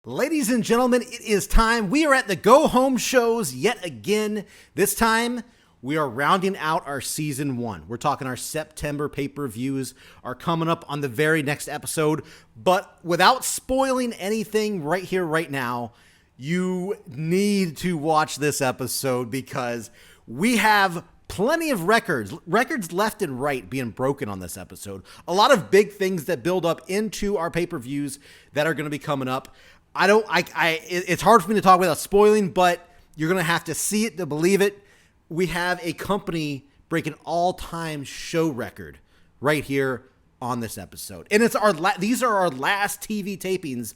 Ladies and gentlemen, it is time. We are at the Go Home shows yet again. This time, we are rounding out our season 1. We're talking our September pay-per-views are coming up on the very next episode. But without spoiling anything right here, right now, you need to watch this episode because we have plenty of records left and right being broken on this episode. A lot of big things that build up into our pay-per-views that are going to be coming up. It's hard for me to talk without spoiling, but you're going to have to see it to believe it. We have a company break an all-time show record right here on this episode. And it's these are our last TV tapings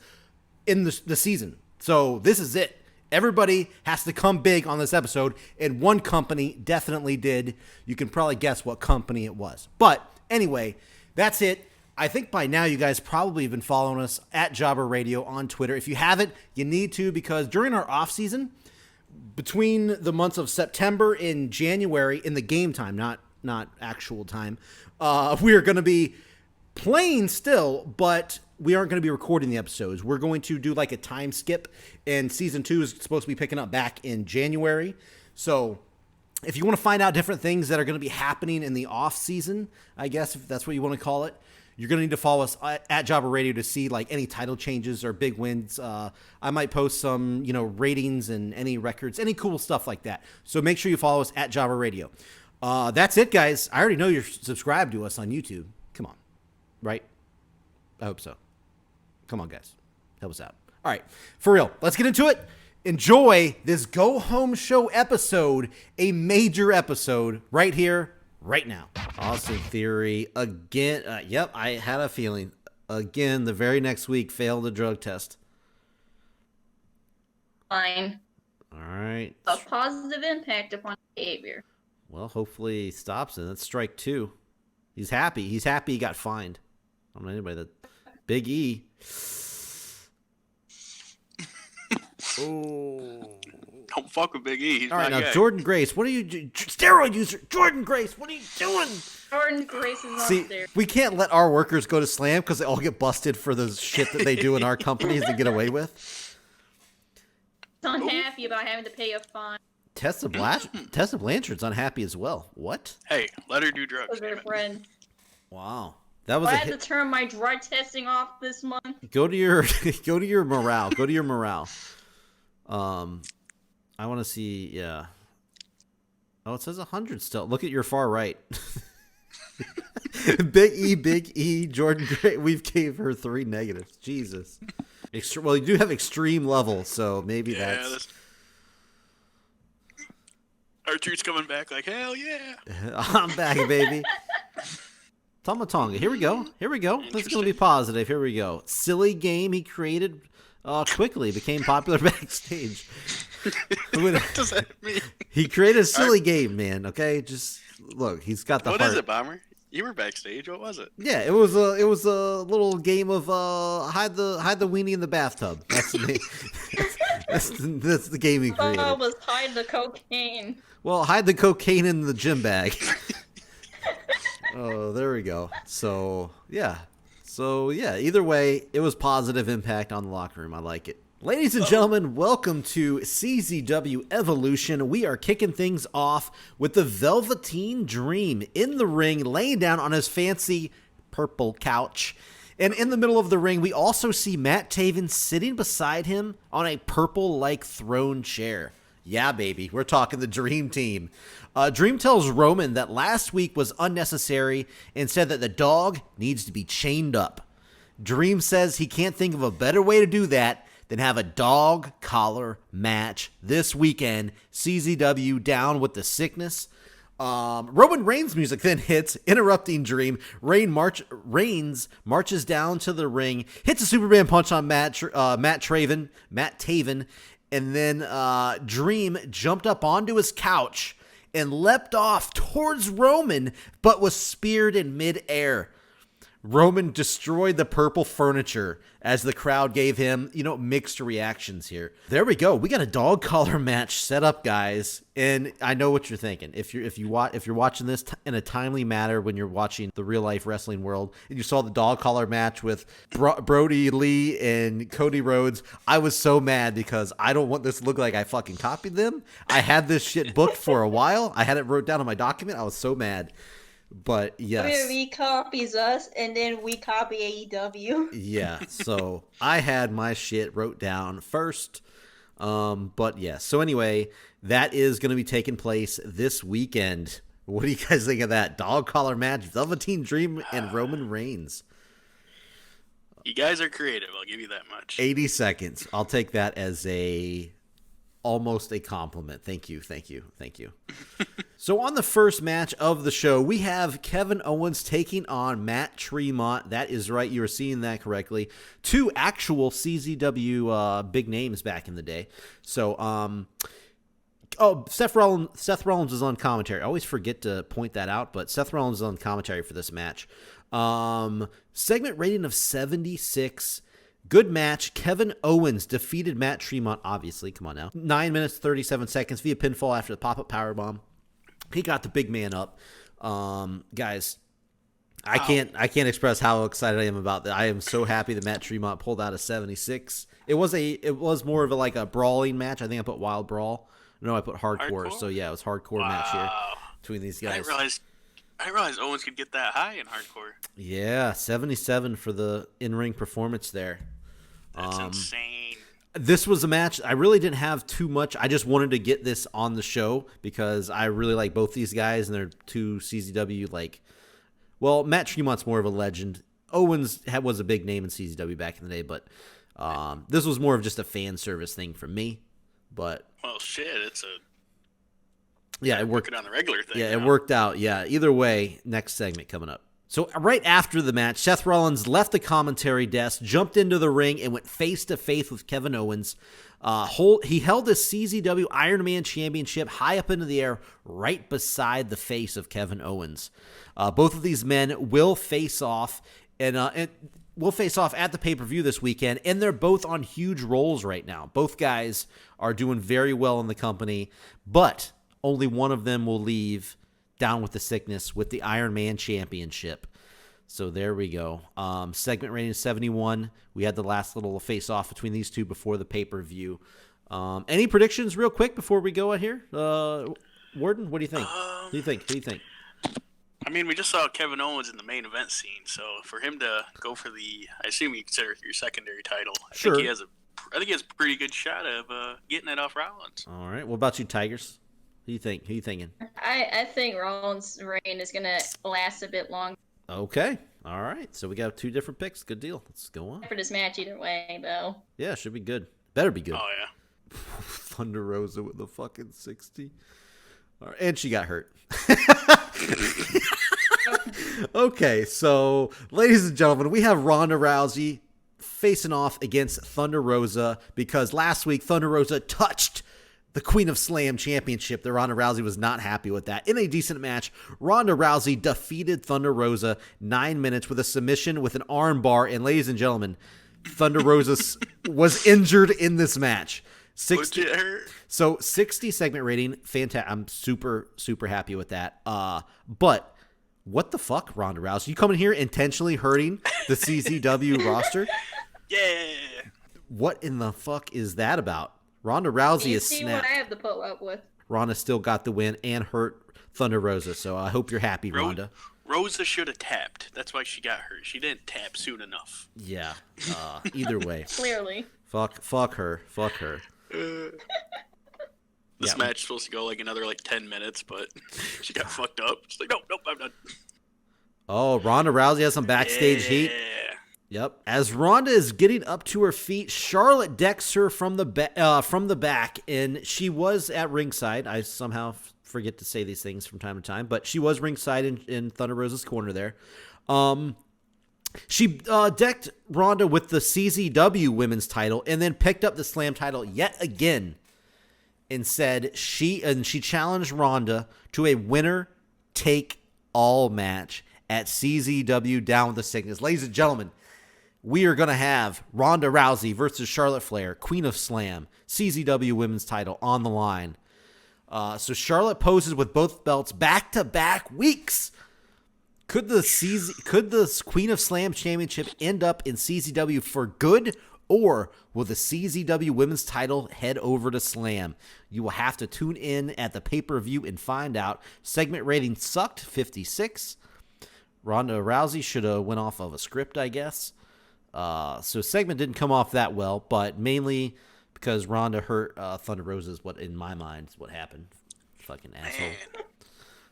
in the season. So this is it. Everybody has to come big on this episode, and one company definitely did. You can probably guess what company it was. But anyway, that's it. I think by now you guys probably have been following us at Jobber Radio on Twitter. If you haven't, you need to, because during our off season, between the months of September and January, in the game time, not actual time, we are going to be playing still, but we aren't going to be recording the episodes. We're going to do like a time skip, and season 2 is supposed to be picking up back in January. So if you want to find out different things that are going to be happening in the off season, I guess if that's what you want to call it, you're going to need to follow us at Jobber Radio to see like any title changes or big wins. I might post some, ratings and any records, any cool stuff like that. So make sure you follow us at Jobber Radio. That's it, guys. I already know you're subscribed to us on YouTube. Come on. Right? I hope so. Come on, guys. Help us out. All right. For real. Let's get into it. Enjoy this Go Home Show episode, a major episode right here, right now. Austin Theory again. Yep, I had a feeling. Again, the very next week, failed the drug test. Fine. All right. A positive impact upon behavior. Well, hopefully he stops it. That's strike 2. He's happy. He's happy he got fined. I don't know anybody that. Big E. Oh. Don't fuck with Big E. He's all right, now guy. Jordan Grace, what are you steroid user? Jordan Grace, what are you doing? Jordan Grace is not there. We can't let our workers go to Slam because they all get busted for the shit that they do in our companies and get away with. Unhappy about having to pay a fine. Tessa Blanchard's unhappy as well. What? Hey, let her do drugs. With her friend. Wow, that was. I had to turn my drug testing off this month. Go to your morale. Go to your morale. I want to see. Yeah. Oh, it says 100 still. Look at your far right. Big E, Jordan Gray. We've gave her 3 negatives. Jesus. Well, you do have extreme level, so maybe that's... Archer's coming back like, hell yeah. I'm back, baby. Tomatonga. Here we go. This is going to be positive. Here we go. Silly game he created quickly. Became popular backstage. What does that mean? He created a silly game, man. Okay, just look. He's got the. What heart. is it, Bomber? You were backstage. What was it? Yeah, it was a little game of hide the weenie in the bathtub. That's the name. that's the game he created. Oh, it was hide the cocaine. Well, hide the cocaine in the gym bag. Oh, there we go. So yeah. Either way, it was positive impact on the locker room. I like it. Ladies and gentlemen, welcome to CZW Evolution. We are kicking things off with the Velveteen Dream in the ring, laying down on his fancy purple couch. And in the middle of the ring, we also see Matt Taven sitting beside him on a purple-like throne chair. Yeah, baby, we're talking the Dream Team. Dream tells Roman that last week was unnecessary and said that the dog needs to be chained up. Dream says he can't think of a better way to do that than have a dog collar match this weekend. CZW down with the sickness. Roman Reigns music then hits, interrupting Dream. Reigns marches down to the ring, hits a Superman punch on Matt Taven, and then Dream jumped up onto his couch and leapt off towards Roman, but was speared in midair. Roman destroyed the purple furniture as the crowd gave him, mixed reactions here. There we go. We got a dog collar match set up, guys. And I know what you're thinking. If you're watching this in a timely manner when you're watching the real life wrestling world and you saw the dog collar match with Brody Lee and Cody Rhodes, I was so mad because I don't want this to look like I fucking copied them. I had this shit booked for a while. I had it wrote down on my document. I was so mad. But yes, WWE copies us, and then we copy AEW. Yeah, so I had my shit wrote down first. But yeah, so anyway, that is going to be taking place this weekend. What do you guys think of that dog collar match? Velveteen Dream and Roman Reigns. You guys are creative. I'll give you that much. 80 seconds. I'll take that as almost a compliment. Thank you. So on the first match of the show, we have Kevin Owens taking on Matt Tremont. That is right. You were seeing that correctly. Two actual CZW big names back in the day. So, Seth Rollins is on commentary. I always forget to point that out, but Seth Rollins is on commentary for this match. Segment rating of 76. Good match. Kevin Owens defeated Matt Tremont, obviously. Come on now. 9 minutes, 37 seconds via pinfall after the pop-up powerbomb. He got the big man up. Guys, I can't express how excited I am about that. I am so happy that Matt Tremont pulled out a 76. It was more of a brawling match. I think I put wild brawl. No, I put hardcore. So yeah, it was hardcore match here between these guys. I realized Owens could get that high in hardcore. Yeah, 77 for the in-ring performance there. That's insane. This was a match I really didn't have too much. I just wanted to get this on the show because I really like both these guys, and they're two CZW Matt Tremont's more of a legend. Owens was a big name in CZW back in the day, but this was more of just a fan service thing for me. But well, shit, it worked on the regular thing. Yeah, it worked out. Yeah, either way, next segment coming up. So right after the match, Seth Rollins left the commentary desk, jumped into the ring, and went face-to-face with Kevin Owens. He held the CZW Iron Man Championship high up into the air right beside the face of Kevin Owens. Both of these men will face off, and will face off at the pay-per-view this weekend, and they're both on huge rolls right now. Both guys are doing very well in the company, but only one of them will leave down with the sickness with the Iron Man Championship. So there we go. Segment rating is 71. We had the last little face-off between these two before the pay-per-view. Any predictions real quick before we go out here? Warden, what do you think? Who do you think? I mean, we just saw Kevin Owens in the main event scene, so for him to go for I assume you consider it your secondary title. I think he has a pretty good shot of getting it off Rollins. All right. What about you, Tigers? Who you thinking? I think Rollins' reign is gonna last a bit longer. Okay. All right. So we got two different picks. Good deal. Let's go on. For this match either way, though. Yeah, should be good. Better be good. Oh, yeah. Thunder Rosa with the fucking 60. All right. And she got hurt. Okay, so ladies and gentlemen, we have Ronda Rousey facing off against Thunder Rosa because last week Thunder Rosa touched the Queen of Slam Championship. The Ronda Rousey was not happy with that. In a decent match, Ronda Rousey defeated Thunder Rosa 9 minutes with a submission with an arm bar. And ladies and gentlemen, Thunder Rosa was injured in this match. 60 segment rating, fantastic. I'm super, super happy with that. But what the fuck, Ronda Rousey? You coming here intentionally hurting the CZW roster? Yeah. What in the fuck is that about? Ronda Rousey is snapped. What I have to put up with. Ronda still got the win and hurt Thunder Rosa, so I hope you're happy, Ronda. Rosa should have tapped. That's why she got hurt. She didn't tap soon enough. Yeah. Either way. Clearly. Fuck her. This match is supposed to go another 10 minutes, but she got fucked up. She's like, nope, I'm done. Oh, Ronda Rousey has some backstage heat. Yep. As Ronda is getting up to her feet, Charlotte decks her from the back, and she was at ringside. I somehow forget to say these things from time to time, but she was ringside in Thunder Rosa's corner there. She decked Ronda with the CZW Women's title, and then picked up the Slam title yet again, and said she challenged Ronda to a winner take all match at CZW Down with the Sickness. Ladies and gentlemen, we are going to have Ronda Rousey versus Charlotte Flair, Queen of Slam, CZW Women's title on the line. So Charlotte poses with both belts back-to-back weeks. Could the Queen of Slam Championship end up in CZW for good, or will the CZW Women's title head over to Slam? You will have to tune in at the pay-per-view and find out. Segment rating sucked, 56. Ronda Rousey should have went off of a script, I guess. So segment didn't come off that well, but mainly because Ronda hurt Thunder Rosa is what, in my mind, is what happened. Fucking asshole. Man.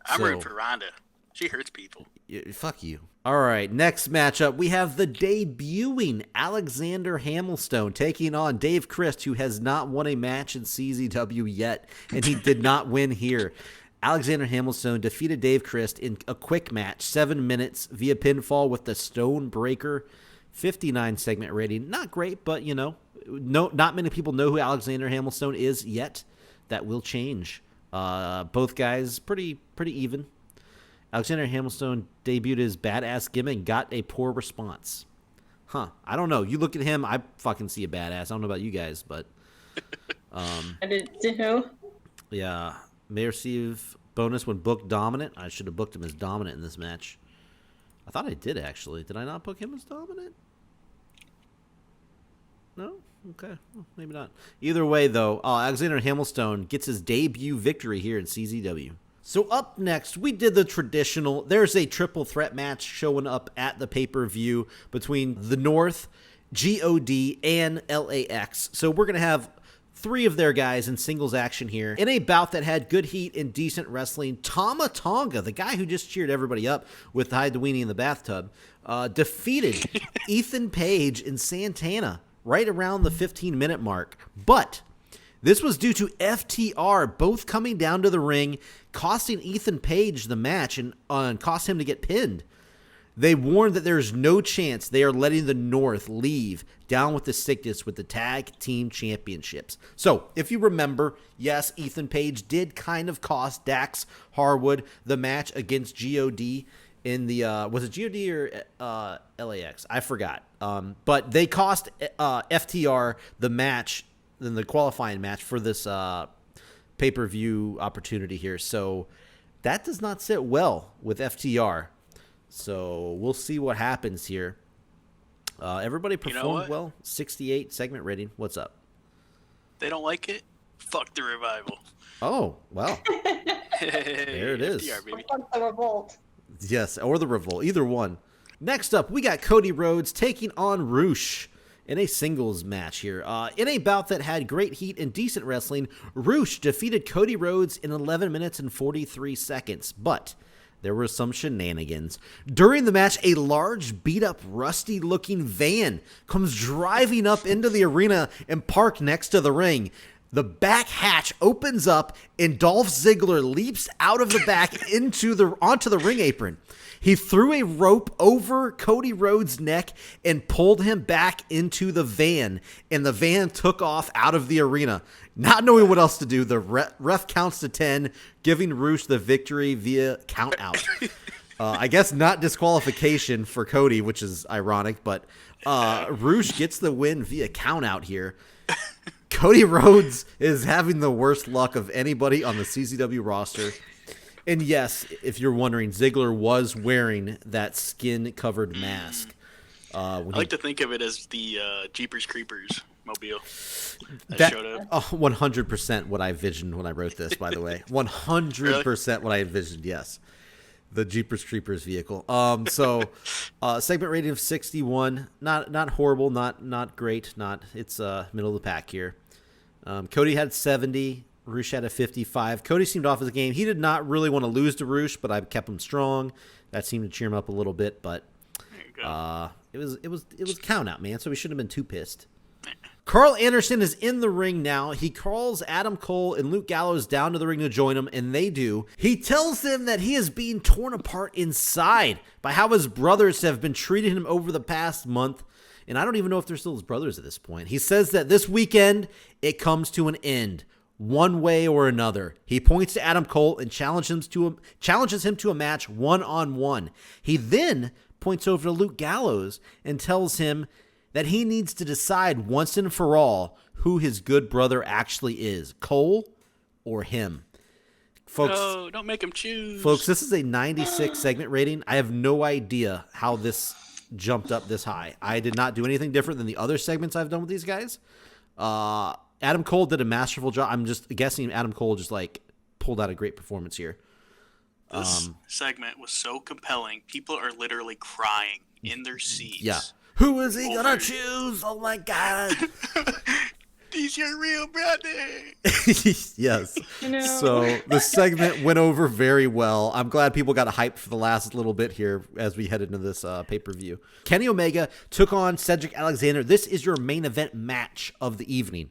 I'm rooting for Ronda. She hurts people. Fuck you. All right, next matchup, we have the debuting Alexander Hamilstone taking on Dave Christ, who has not won a match in CZW yet, and he did not win here. Alexander Hamilstone defeated Dave Christ in a quick match, 7 minutes, via pinfall with the Stone Breaker. 59 segment rating. Not great, but, not many people know who Alexander Hamilstone is yet. That will change. Both guys pretty even. Alexander Hamilstone debuted his badass gimmick and got a poor response. I don't know. You look at him, I fucking see a badass. I don't know about you guys, but... I did too. Yeah. May receive bonus when booked dominant. I should have booked him as dominant in this match. I thought I did, actually. Did I not book him as dominant? No? Okay. Well, maybe not. Either way, though, Alexander Hamilstone gets his debut victory here in CZW. So up next, we did the traditional. There's a triple threat match showing up at the pay-per-view between the North, GOD, and LAX. So we're going to have 3 of their guys in singles action here. In a bout that had good heat and decent wrestling, Tama Tonga, the guy who just cheered everybody up with the Hide the Weenie in the bathtub, defeated Ethan Page and Santana right around the 15-minute mark. But this was due to FTR both coming down to the ring, costing Ethan Page the match and cost him to get pinned. They warned that there's no chance they are letting the North leave Down with the Sickness with the Tag Team Championships. So, if you remember, yes, Ethan Page did kind of cost Dax Harwood the match against GOD in the, was it GOD or LAX? I forgot. But they cost FTR the match, then the qualifying match for this pay-per-view opportunity here. So, that does not sit well with FTR. So we'll see what happens here. Everybody performed well. 68 segment rating. What's up? They don't like it? Fuck the Revival. Oh, wow. There it is. FDR, baby. Fuck the Revolt. Yes, or the Revolt. Either one. Next up, we got Cody Rhodes taking on Roosh in a singles match here. In a bout that had great heat and decent wrestling, Roosh defeated Cody Rhodes in 11 minutes and 43 seconds. But there were some shenanigans. During the match, a large, beat-up, rusty-looking van comes driving up into the arena and parked next to the ring. The back hatch opens up, and Dolph Ziggler leaps out of the back onto the ring apron. He threw a rope over Cody Rhodes' neck and pulled him back into the van, and the van took off out of the arena. Not knowing what else to do, the ref counts to 10, giving Roosh the victory via count out. I guess not disqualification for Cody, which is ironic, but Roosh gets the win via count out here. Cody Rhodes is having the worst luck of anybody on the CZW roster. And yes, if you're wondering, Ziggler was wearing that skin-covered mask. I like to think of it as the Jeepers Creepers mobile that showed up. 100% what I envisioned when I wrote this, by the way. 100% what I envisioned, yes. The Jeepers Creepers vehicle. So segment rating of 61. Not horrible, not great. It's middle of the pack here. Cody had 70. Roosh had a 55. Cody seemed off his game. He did not really want to lose to Roosh, but I kept him strong. That seemed to cheer him up a little bit, but it was count out, man. So we shouldn't have been too pissed. Carl Anderson is in the ring now. He calls Adam Cole and Luke Gallows down to the ring to join him, and they do. He tells them that he is being torn apart inside by how his brothers have been treating him over the past month. And I don't even know if they're still his brothers at this point. He says that this weekend, it comes to an end. one way or another. He points to Adam Cole and challenges him to a match one-on-one. He then points over to Luke Gallows and tells him that he needs to decide once and for all who his good brother actually is, Cole or him. Folks, no, don't make him choose. Folks, this is a 96 segment rating. I have no idea how this jumped up this high. I did not do anything different than the other segments I've done with these guys. Adam Cole did a masterful job. I'm just guessing Adam Cole just like pulled out a great performance here. This segment was so compelling. People are literally crying in their seats. Yeah. Who is he gonna choose? Oh my God. He's your real brother. Yes. No. So the segment went over very well. I'm glad people got hyped for the last little bit here as we head into this pay-per-view. Kenny Omega took on Cedric Alexander. This is your main event match of the evening.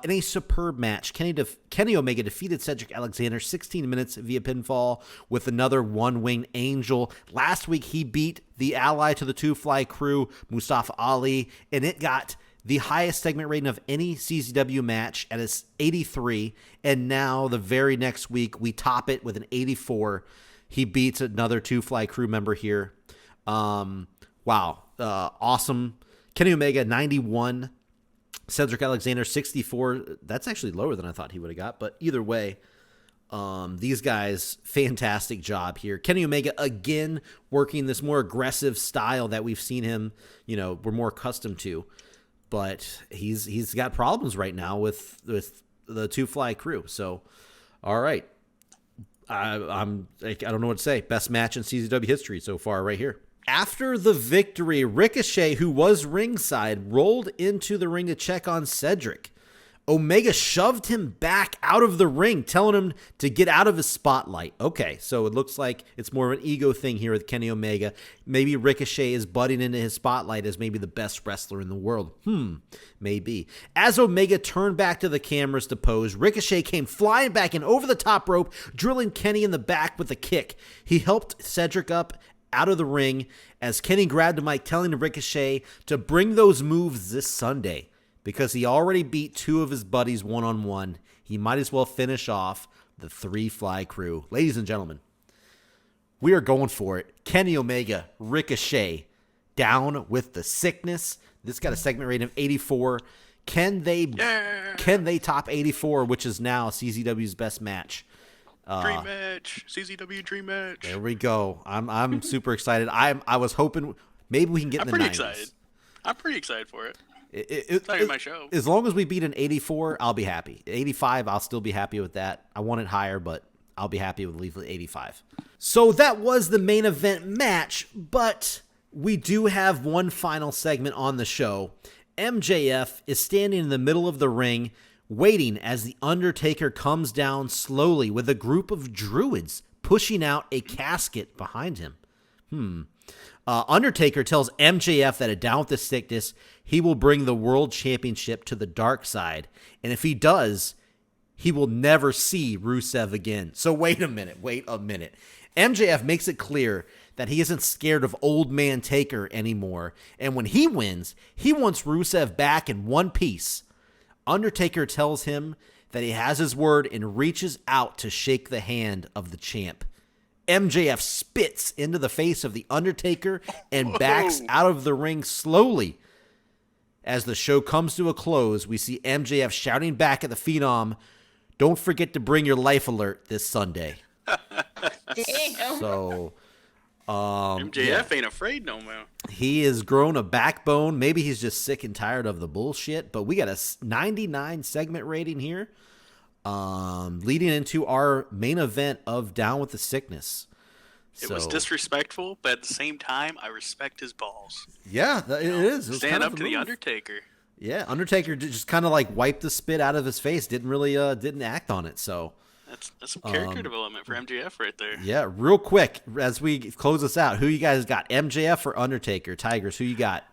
In a superb match, Kenny Omega defeated Cedric Alexander 16 minutes via pinfall with another one-winged angel. Last week, he beat the ally to the two-fly crew, Mustafa Ali, and it got the highest segment rating of any CZW match at its 83, and now the very next week, we top it with an 84. He beats another two-fly crew member here. Wow. Awesome. Kenny Omega, 91. Cedric Alexander, 64. That's actually lower than I thought he would have got, but either way, these guys, fantastic job here. Kenny Omega, again, working this more aggressive style that we've seen him, we're more accustomed to. But he's got problems right now with the two-fly crew. So, all right. I don't know what to say. Best match in CZW history so far right here. After the victory, Ricochet, who was ringside, rolled into the ring to check on Cedric. Omega shoved him back out of the ring, telling him to get out of his spotlight. Okay, so it looks like it's more of an ego thing here with Kenny Omega. Maybe Ricochet is butting into his spotlight as maybe the best wrestler in the world. Maybe. As Omega turned back to the cameras to pose, Ricochet came flying back and over the top rope, drilling Kenny in the back with a kick. He helped Cedric up out of the ring as Kenny grabbed the mic, telling Ricochet to bring those moves this Sunday. Because he already beat two of his buddies one-on-one, he might as well finish off the three-fly crew. Ladies and gentlemen, we are going for it. Kenny Omega, Ricochet, down with the sickness. This got a segment rating of 84. Can they top 84, which is now CZW's best match? Dream match. CZW dream match. There we go. I'm super excited. I was hoping maybe we can get in the 90s. Excited. I'm pretty excited for it. It's not in my show. As long as we beat an 84, I'll be happy. 85, I'll still be happy with that. I want it higher, but I'll be happy with leaving 85. So that was the main event match, but we do have one final segment on the show. MJF is standing in the middle of the ring, waiting as The Undertaker comes down slowly with a group of druids pushing out a casket behind him. Undertaker tells MJF that down with the sickness, he will bring the world championship to the dark side. And if he does, he will never see Rusev again. So wait a minute. MJF makes it clear that he isn't scared of old man Taker anymore. And when he wins, he wants Rusev back in one piece. Undertaker tells him that he has his word and reaches out to shake the hand of the champ. MJF spits into the face of The Undertaker and backs out of the ring slowly. As the show comes to a close, we see MJF shouting back at the Phenom, "Don't forget to bring your life alert this Sunday." Damn. So, MJF ain't afraid no more. He has grown a backbone. Maybe he's just sick and tired of the bullshit, but we got a 99 segment rating here. Leading into our main event of Down with the Sickness. It was disrespectful, but at the same time, I respect his balls. Yeah, it is. It was stand kind up of to the Undertaker. Yeah, Undertaker just kind of like wiped the spit out of his face. Didn't act on it. So that's some character development for MJF right there. Yeah, real quick as we close this out, who you guys got? MJF or Undertaker? Tigress, who you got?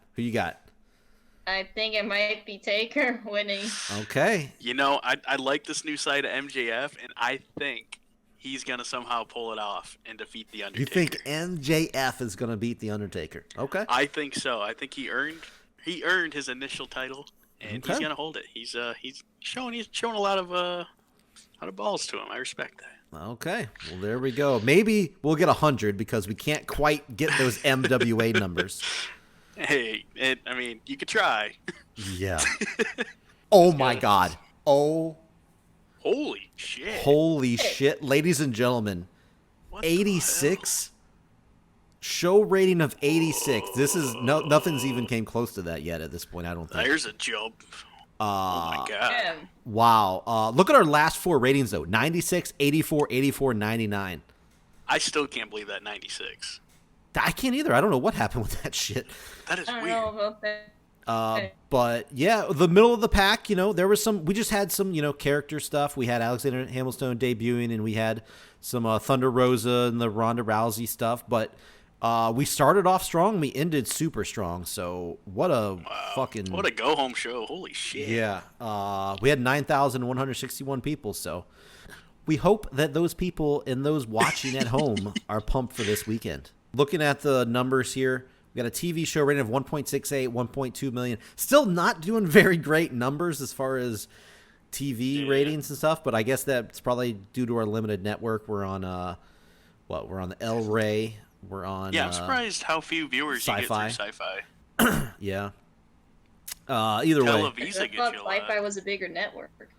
I think it might be Taker winning. Okay. I like this new side of MJF, and I think he's going to somehow pull it off and defeat The Undertaker. You think MJF is going to beat The Undertaker? Okay. I think so. I think he earned his initial title, and he's gonna hold it. He's showing a lot of balls to him. I respect that. Okay, well there we go. Maybe we'll get 100 because we can't quite get those MWA numbers. Hey, I mean, you could try. Yeah. Oh my God. Oh. Holy shit. Holy shit, ladies and gentlemen. 86. Show rating of 86. This is nothing's even came close to that yet at this point. I don't think. There's a jump. Oh my God. Yeah. Wow. Look at our last 4 ratings though. 96, 84, 84, 99. I still can't believe that 96. I can't either. I don't know what happened with that shit. That is I don't weird. know about that. But yeah, the middle of the pack, there was some, we just had some, character stuff. We had Alexander Hamilton debuting, and we had some Thunder Rosa and the Ronda Rousey stuff. But we started off strong. We ended super strong. So what a what a go home show. Holy shit. Yeah. We had 9,161 people. So we hope that those people and those watching at home are pumped for this weekend. Looking at the numbers here, we got a TV show rating of 1.68, 1.2 million. Still not doing very great numbers as far as TV ratings and stuff, but I guess that's probably due to our limited network. We're on we're on the El Rey. We're on I'm surprised how few viewers you get through Sci-Fi. Yeah. Either way. Televisa I gets thought you a lot. Sci-Fi was a bigger network.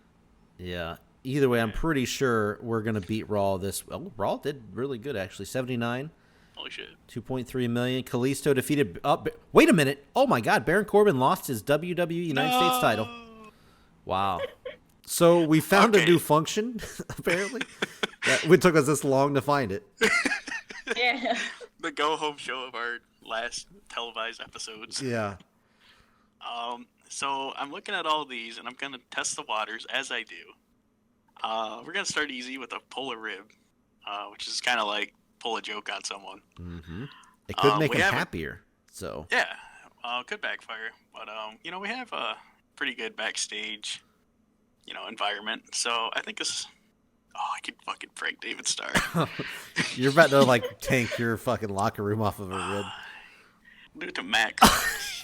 Yeah. Either way, I'm pretty sure we're going to beat Raw this. Well, Raw did really good, actually. 79. Holy shit. 2.3 million. Kalisto defeated. Wait a minute. Oh my God. Baron Corbin lost his WWE United States title. Wow. So we found a new function, apparently. It took us this long to find it. Yeah. The go home show of our last televised episodes. Yeah. So I'm looking at all these, and I'm gonna test the waters as I do. We're gonna start easy with a pull a rib, which is kind of like pull a joke on someone. Mm-hmm. It could make him happier. So yeah, could backfire. But we have a pretty good backstage, environment. So I think this. Oh, I could fucking prank David Starr. You're about to tank your fucking locker room off of a rib. Do it to Mac.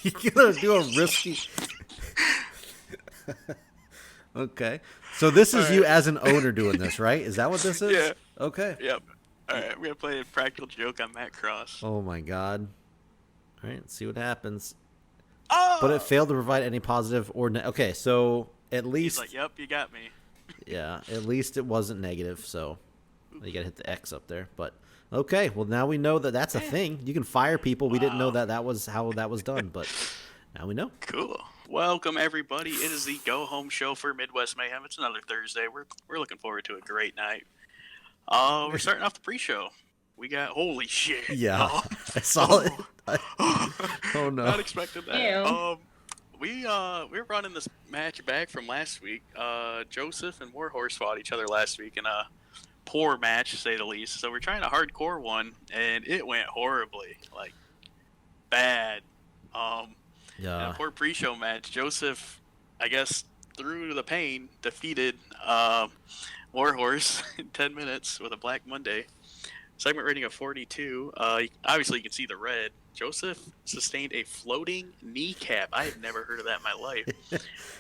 You're gonna do a risky. Okay. So this is you as an owner doing this, right? Is that what this is? Yeah. Okay. Yep. All right, we're gonna play a practical joke on Matt Cross. Oh my God. All right, let's see what happens. Oh! But it failed to provide any positive or okay. So at least He's like, "Yep, you got me." Yeah, at least it wasn't negative. So you gotta hit the X up there. But okay, well now we know that that's a thing. You can fire people. We didn't know that was how that was done, but now we know. Cool. Welcome everybody. It is the go home show for Midwest Mayhem. It's another Thursday. We're looking forward to a great night. We're starting off the pre-show. We got holy shit. Yeah, I saw it. Oh no! Not expecting that. Ew. We're running this match back from last week. Joseph and Warhorse fought each other last week in a poor match, to say the least. So we're trying a hardcore one, and it went horribly, bad. Yeah. In a poor pre-show match, Joseph, I guess, through the pain, defeated Warhorse in 10 minutes with a Black Monday. Segment rating of 42. Obviously, you can see the red. Joseph sustained a floating kneecap. I had never heard of that in my life.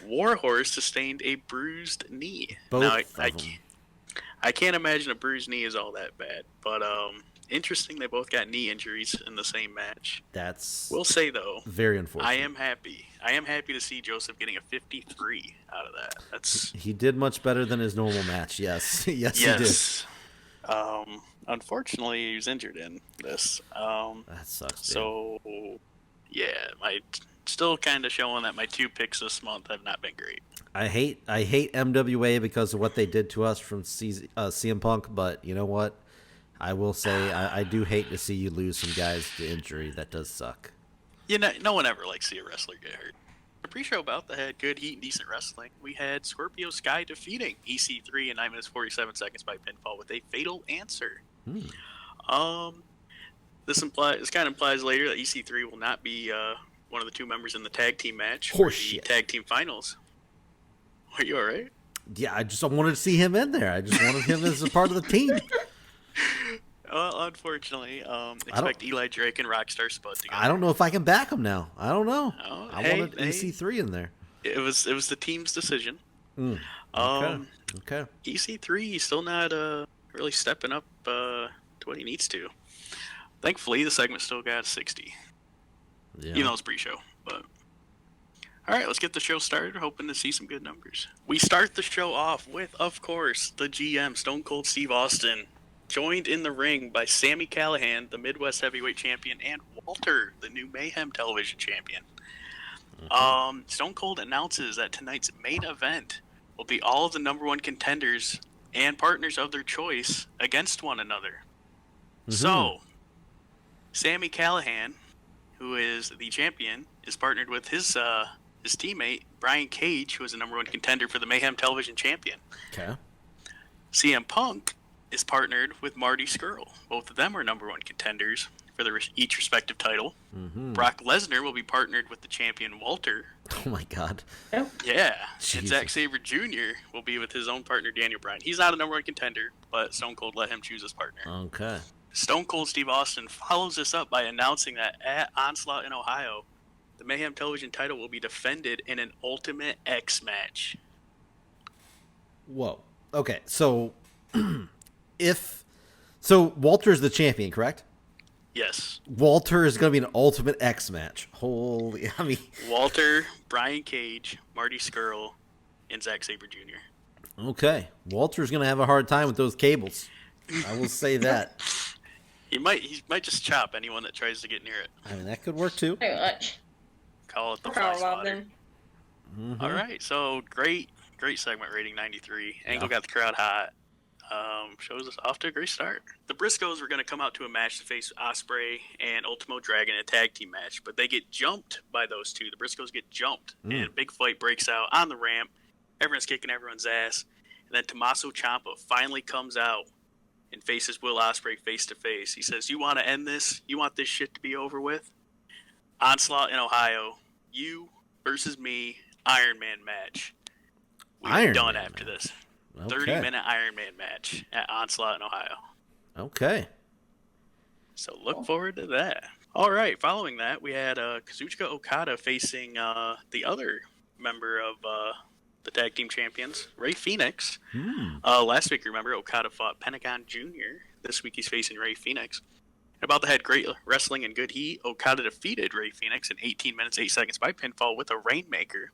Warhorse sustained a bruised knee. Both now, of them. I can't imagine a bruised knee is all that bad. But interesting, they both got knee injuries in the same match. We'll say, though, very unfortunate. I am happy. I am happy to see Joseph getting a 53 out of that. He did much better than his normal match. Yes. yes, he did. Unfortunately, he was injured in this. That sucks. Dude. So, yeah, still kind of showing that my 2 picks this month have not been great. I hate MWA because of what they did to us from CM Punk, but you know what? I will say I do hate to see you lose some guys to injury. That does suck. No one ever likes to see a wrestler get hurt. The pre-show bout that had good heat and decent wrestling. We had Scorpio Sky defeating EC3 in 9 minutes 47 seconds by pinfall with a fatal answer. This kind of implies later that EC3 will not be one of the 2 members in the tag team match for the tag team finals. Are you all right? Yeah, I wanted to see him in there. I just wanted him as a part of the team. Well, unfortunately, expect Eli Drake and Rockstar Spud to go. I don't know if I can back him now. I don't know. Oh, I wanted EC3 in there. It was the team's decision. Okay. Um, Okay. EC3 still not really stepping up to what he needs to. Thankfully, the segment still got 60. Yeah. Even though it's pre-show, but. All right, let's get the show started. Hoping to see some good numbers. We start the show off with, of course, the GM, Stone Cold Steve Austin, joined in the ring by Sami Callihan, the Midwest Heavyweight Champion, and Walter, the new Mayhem Television Champion. Stone Cold announces that tonight's main event will be all of the number one contenders and partners of their choice against one another. So, Sami Callihan, who is the champion, is partnered with his teammate, Brian Cage, who is the number one contender for the Mayhem Television Champion. Okay. CM Punk is partnered with Marty Scurll. Both of them are number one contenders for their each respective title. Brock Lesnar will be partnered with the champion Walter. Oh my God. Yeah. Jesus. And Zack Sabre Jr. will be with his own partner, Daniel Bryan. He's not a number one contender, but Stone Cold let him choose his partner. Okay. Stone Cold Steve Austin follows this up by announcing that at Onslaught in Ohio, the Mayhem Television title will be defended in an Ultimate X match. Whoa. Okay. So, so Walter's the champion, correct? Yes. Walter is going to be an Ultimate X match. Holy, I mean. Walter, Brian Cage, Marty Scurll, and Zack Sabre Jr. Okay. Walter's going to have a hard time with those cables. I will say that. He might just chop anyone that tries to get near it. I mean, that could work too. Pretty much. Call it the No fly problem, swatter. then. All right, so great segment rating 93. Angle got the crowd hot. Shows us off to a great start. The Briscoes were going to come out to a match to face Ospreay and Ultimo Dragon in a tag team match, but they get jumped by those two. The Briscoes get jumped, and a big fight breaks out on the ramp. Everyone's kicking everyone's ass, and then Tommaso Ciampa finally comes out and faces Will Ospreay face to face. He says, "You want to end this? You want this shit to be over with? Onslaught in Ohio, you versus me, Iron Man match. We're done after this. 30-minute Iron Man match at Onslaught in Ohio." Okay. So look forward to that. All right, following that, we had Kazuchika Okada facing the other member of the tag team champions, Rey Fenix. Last week, remember, Okada fought Pentagon Jr. This week, he's facing Rey Fenix. About the head, great wrestling and good heat, Okada defeated Rey Fenix in 18 minutes, 8 seconds by pinfall with a Rainmaker.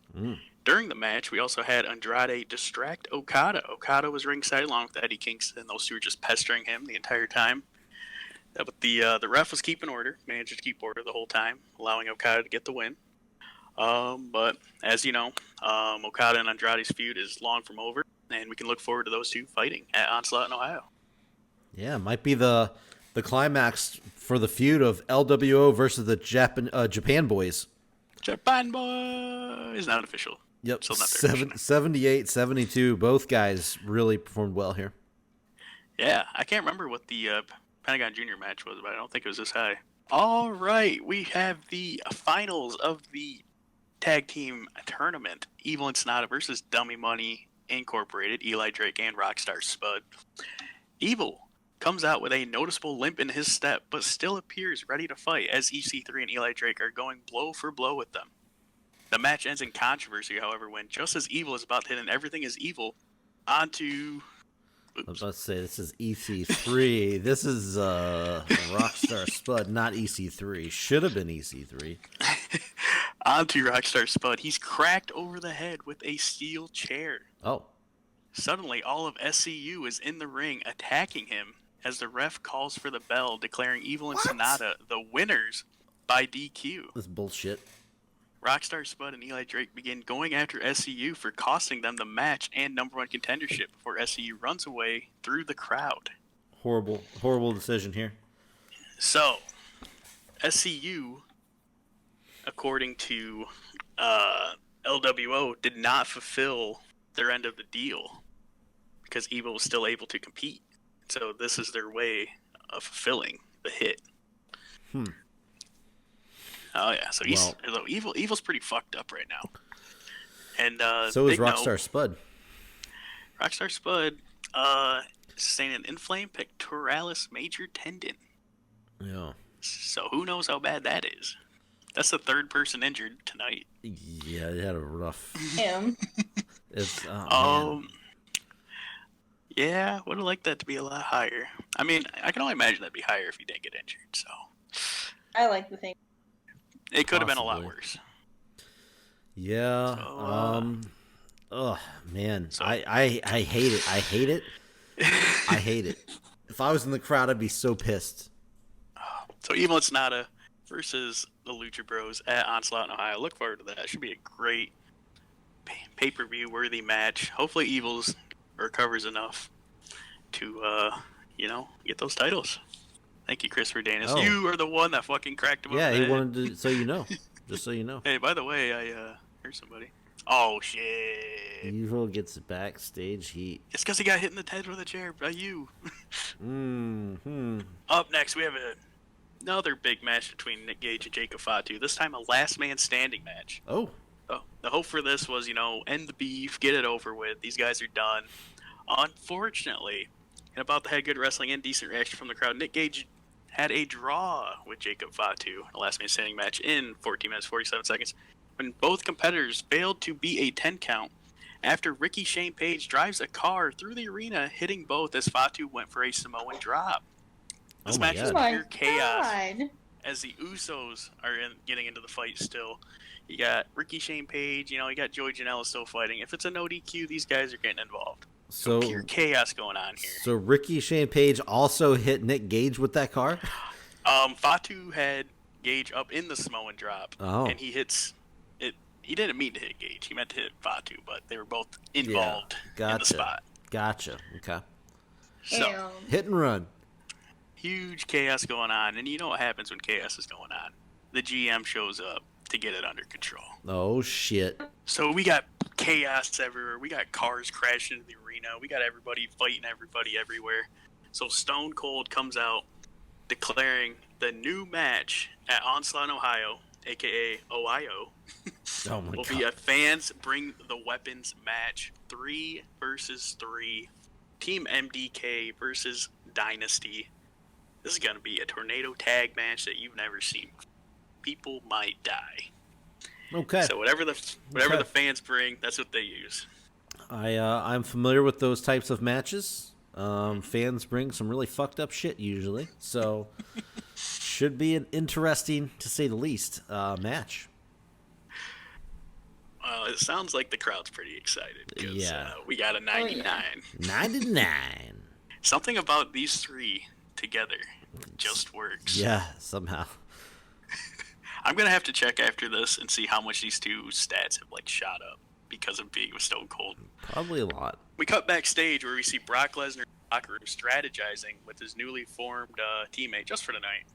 During the match, we also had Andrade distract Okada. Okada was ringside along with Eddie Kingston. Those two were just pestering him the entire time. But the ref was keeping order, managed to keep order the whole time, allowing Okada to get the win. But as you know, Okada and Andrade's feud is long from over, and we can look forward to those two fighting at Onslaught in Ohio. Yeah, it might be the climax for the feud of LWO versus the Japan Boys. Japan Boys, not official. Yep, Still not their official. 78, 72. Both guys really performed well here. Yeah, I can't remember what the Pentagon Jr. match was, but I don't think it was this high. All right, we have the finals of the tag team tournament. Evil and Sonata versus Dummy Money Incorporated, Eli Drake and Rockstar Spud. Evil comes out with a noticeable limp in his step, but still appears ready to fight as EC3 and Eli Drake are going blow for blow with them. The match ends in controversy, however, when just as Evil is about to hit an Everything is Evil onto... I was about to say, this is EC3. This is Rockstar Spud, not EC3. Should have been EC3. Onto Rockstar Spud. He's cracked over the head with a steel chair. Oh. Suddenly, all of SCU is in the ring attacking him as the ref calls for the bell, declaring Evil and Sonata the winners by DQ. This is bullshit. Rockstar Spud and Eli Drake begin going after SCU for costing them the match and number one contendership before SCU runs away through the crowd. Horrible decision here. So, SCU, according to LWO, did not fulfill their end of the deal because Evil was still able to compete. So this is their way of fulfilling the hit. Oh yeah, so Evil's pretty fucked up right now. And so is Rockstar Spud. Rockstar Spud sustained an inflamed pectoralis major tendon. Yeah. So who knows how bad that is? That's the third person injured tonight. Yeah, it had a rough. Him. It's man. Yeah, would have liked that to be a lot higher. I mean, I can only imagine that'd be higher if he didn't get injured. So I like the thing. it could have been a lot Possibly. worse. Yeah. So, Oh man, So- I hate it. I hate it. I hate it. If I was in the crowd, I'd be so pissed. So Evil Sonata versus the Lucha Bros at Onslaught in Ohio. Look forward to that. It should be a great pay-per-view worthy match. Hopefully Evil's recovers enough to get those titles. Thank you, Christopher Danis. Oh. You are the one that fucking cracked him Yeah, over he the head. wanted to. So you know, just so you know, Hey, by the way, I heard somebody. Oh shit! Evil gets backstage heat. It's because he got hit in the head with a chair by you. Hmm. Up next, we have another big match between Nick Gage and Jacob Fatu. This time, a last man standing match. Oh. Oh, the hope for this was, end the beef, get it over with. These guys are done. Unfortunately, and about the Head Good Wrestling and decent reaction from the crowd, Nick Gage had a draw with Jacob Fatu, a last man standing match in 14 minutes 47 seconds, when both competitors failed to beat a 10 count after Ricky Shane Page drives a car through the arena, hitting both as Fatu went for a Samoan drop. This Oh my match is God. pure chaos God. as the Usos are getting into the fight still. You got Ricky Shane Page, you got Joey Janela still fighting. If it's a no DQ, these guys are getting involved. So Pure chaos going on here. So Ricky Shane Page also hit Nick Gage with that car. Fatu had Gage up in the Samoan drop, and he hits it. He didn't mean to hit Gage. He meant to hit Fatu, but they were both involved in the spot. Gotcha. Okay. So Hit and run. huge chaos going on, and you know what happens when chaos is going on? The GM shows up to get it under control. Oh shit. So we got chaos everywhere. We got cars crashing into the arena. We got everybody fighting everybody everywhere. So Stone Cold comes out declaring the new match at Onslaught, Ohio, aka Ohio, Oh my will God. be a fans bring the weapons match, 3 versus 3, Team MDK versus Dynasty. This is gonna be a tornado tag match that you've never seen. People might die. Okay. So whatever the fans bring, that's what they use. I'm familiar with those types of matches. Fans bring some really fucked up shit usually, so should be an interesting, to say the least, match. It sounds like the crowd's pretty excited because Yeah. we got a 99. 99. Something about these three together just works. Yeah, somehow. I'm gonna have to check after this and see how much these two stats have shot up because of being with Stone Cold. Probably a lot. We cut backstage where we see Brock Lesnar in the locker room strategizing with his newly formed teammate just for tonight,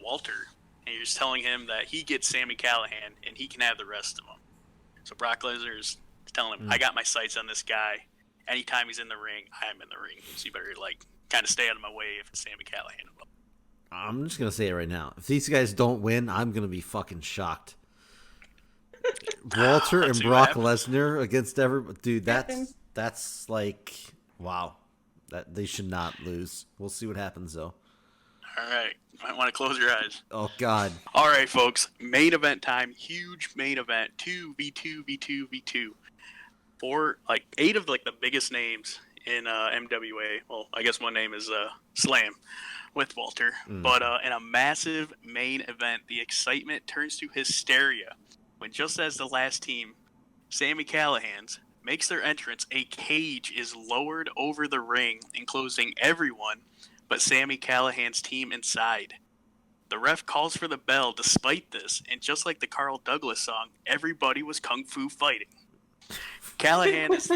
Walter, and he's telling him that he gets Sami Callihan and he can have the rest of them. So Brock Lesnar's telling him, I got my sights on this guy. Anytime he's in the ring, I'm in the ring. So you better kind of stay out of my way if it's Sami Callihan. I'm just gonna say it right now. If these guys don't win, I'm gonna be fucking shocked. Walter and Let's see what Brock happens. Lesnar against everybody, dude. Happens. That's like, wow. That they should not lose. We'll see what happens though. All right. You might want to close your eyes. Oh God. All right, folks. Main event time. Huge main event. 2v2v2v2. 8 of the biggest names in MWA. Well, I guess one name is Slam with Walter. But in a massive main event, the excitement turns to hysteria when just as the last team, Sami Callihan's, makes their entrance, a cage is lowered over the ring, enclosing everyone but Sami Callihan's team inside. The ref calls for the bell despite this, and just like the Carl Douglas song, everybody was kung fu fighting. Callahan is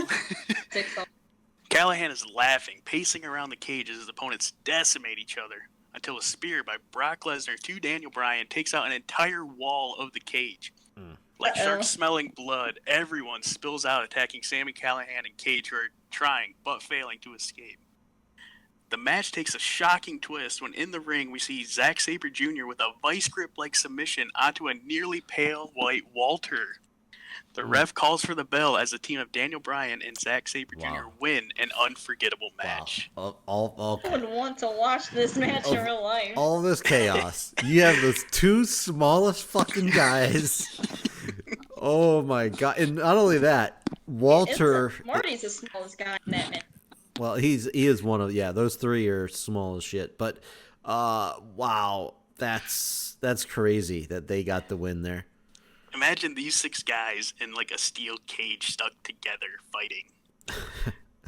Callahan is laughing, pacing around the cage as his opponents decimate each other until a spear by Brock Lesnar to Daniel Bryan takes out an entire wall of the cage. Like sharks smelling blood, everyone spills out attacking Sami Callihan and Cage, who are trying but failing to escape. The match takes a shocking twist when in the ring we see Zack Sabre Jr. with a vice grip-like submission onto a nearly pale white Walter. The ref calls for the bell as the team of Daniel Bryan and Zack Sabre Jr. win an unforgettable match. Wow. I would want to watch this match in real life. All this chaos. You have those two smallest fucking guys. Oh my god! And not only that, Walter. Marty's the smallest guy in that match. Well, he is one of those three are small as shit. But wow, that's crazy that they got the win there. Imagine these 6 guys in like a steel cage stuck together fighting.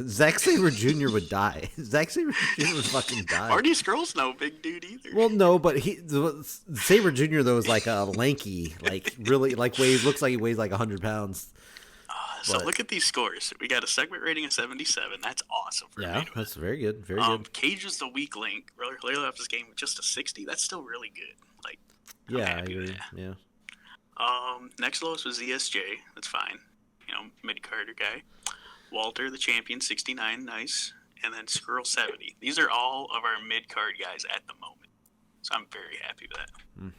Zack Sabre Jr. would die. Zack Sabre Jr. would fucking die. Marty Scurll's no big dude either. Well, no, but Sabre Jr. though is like a lanky, like really like looks like he weighs like 100 pounds. So look at these scores. We got a segment rating of 77. That's awesome for me. That's very good. Very good. Cage is the weak link. Really left this game with just a 60. That's still really good. Like, I agree. Yeah. Next lowest was ESJ. That's fine. Mid-carder guy. Walter, the champion, 69. Nice. And then Skrull, 70. These are all of our mid-card guys at the moment. So I'm very happy with that.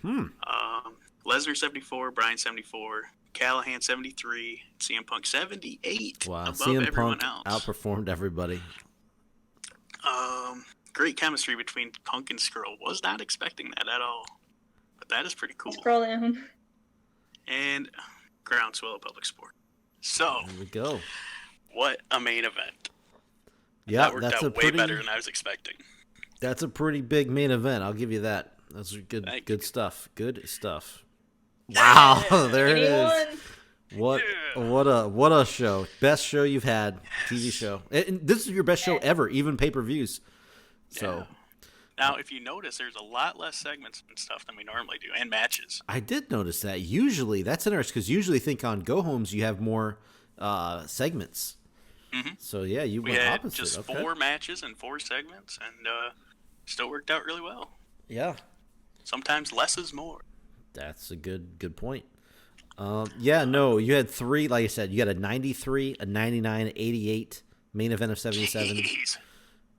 Mm-hmm. Lesnar, 74. Bryan, 74. Callahan, 73. CM Punk, 78. Wow. Above CM everyone Punk else. outperformed everybody. Great chemistry between Punk and Skrull. Was not expecting that at all. But that is pretty cool. Scroll down. And groundswell of public sport. So, There we go. what a main event. Yeah, That worked that's out way better than I was expecting. That's a pretty big main event. I'll give you that. That's good. Thank Good you. stuff. Good stuff. Wow, there it is. Anyone? What a show. Best show you've had. TV show. And this is your best show ever, even pay-per-views. So Now, if you notice, there's a lot less segments and stuff than we normally do, and matches. I did notice that. Usually, that's interesting because usually I think on Go Homes you have more segments. Mm-hmm. So yeah, you We went had opposite. just Okay. 4 matches and 4 segments, and still worked out really well. Yeah, Sometimes less is more. that's a good point. No, you had 3. Like I said, you got a 93, a 99, 88, main event of 77. Jeez.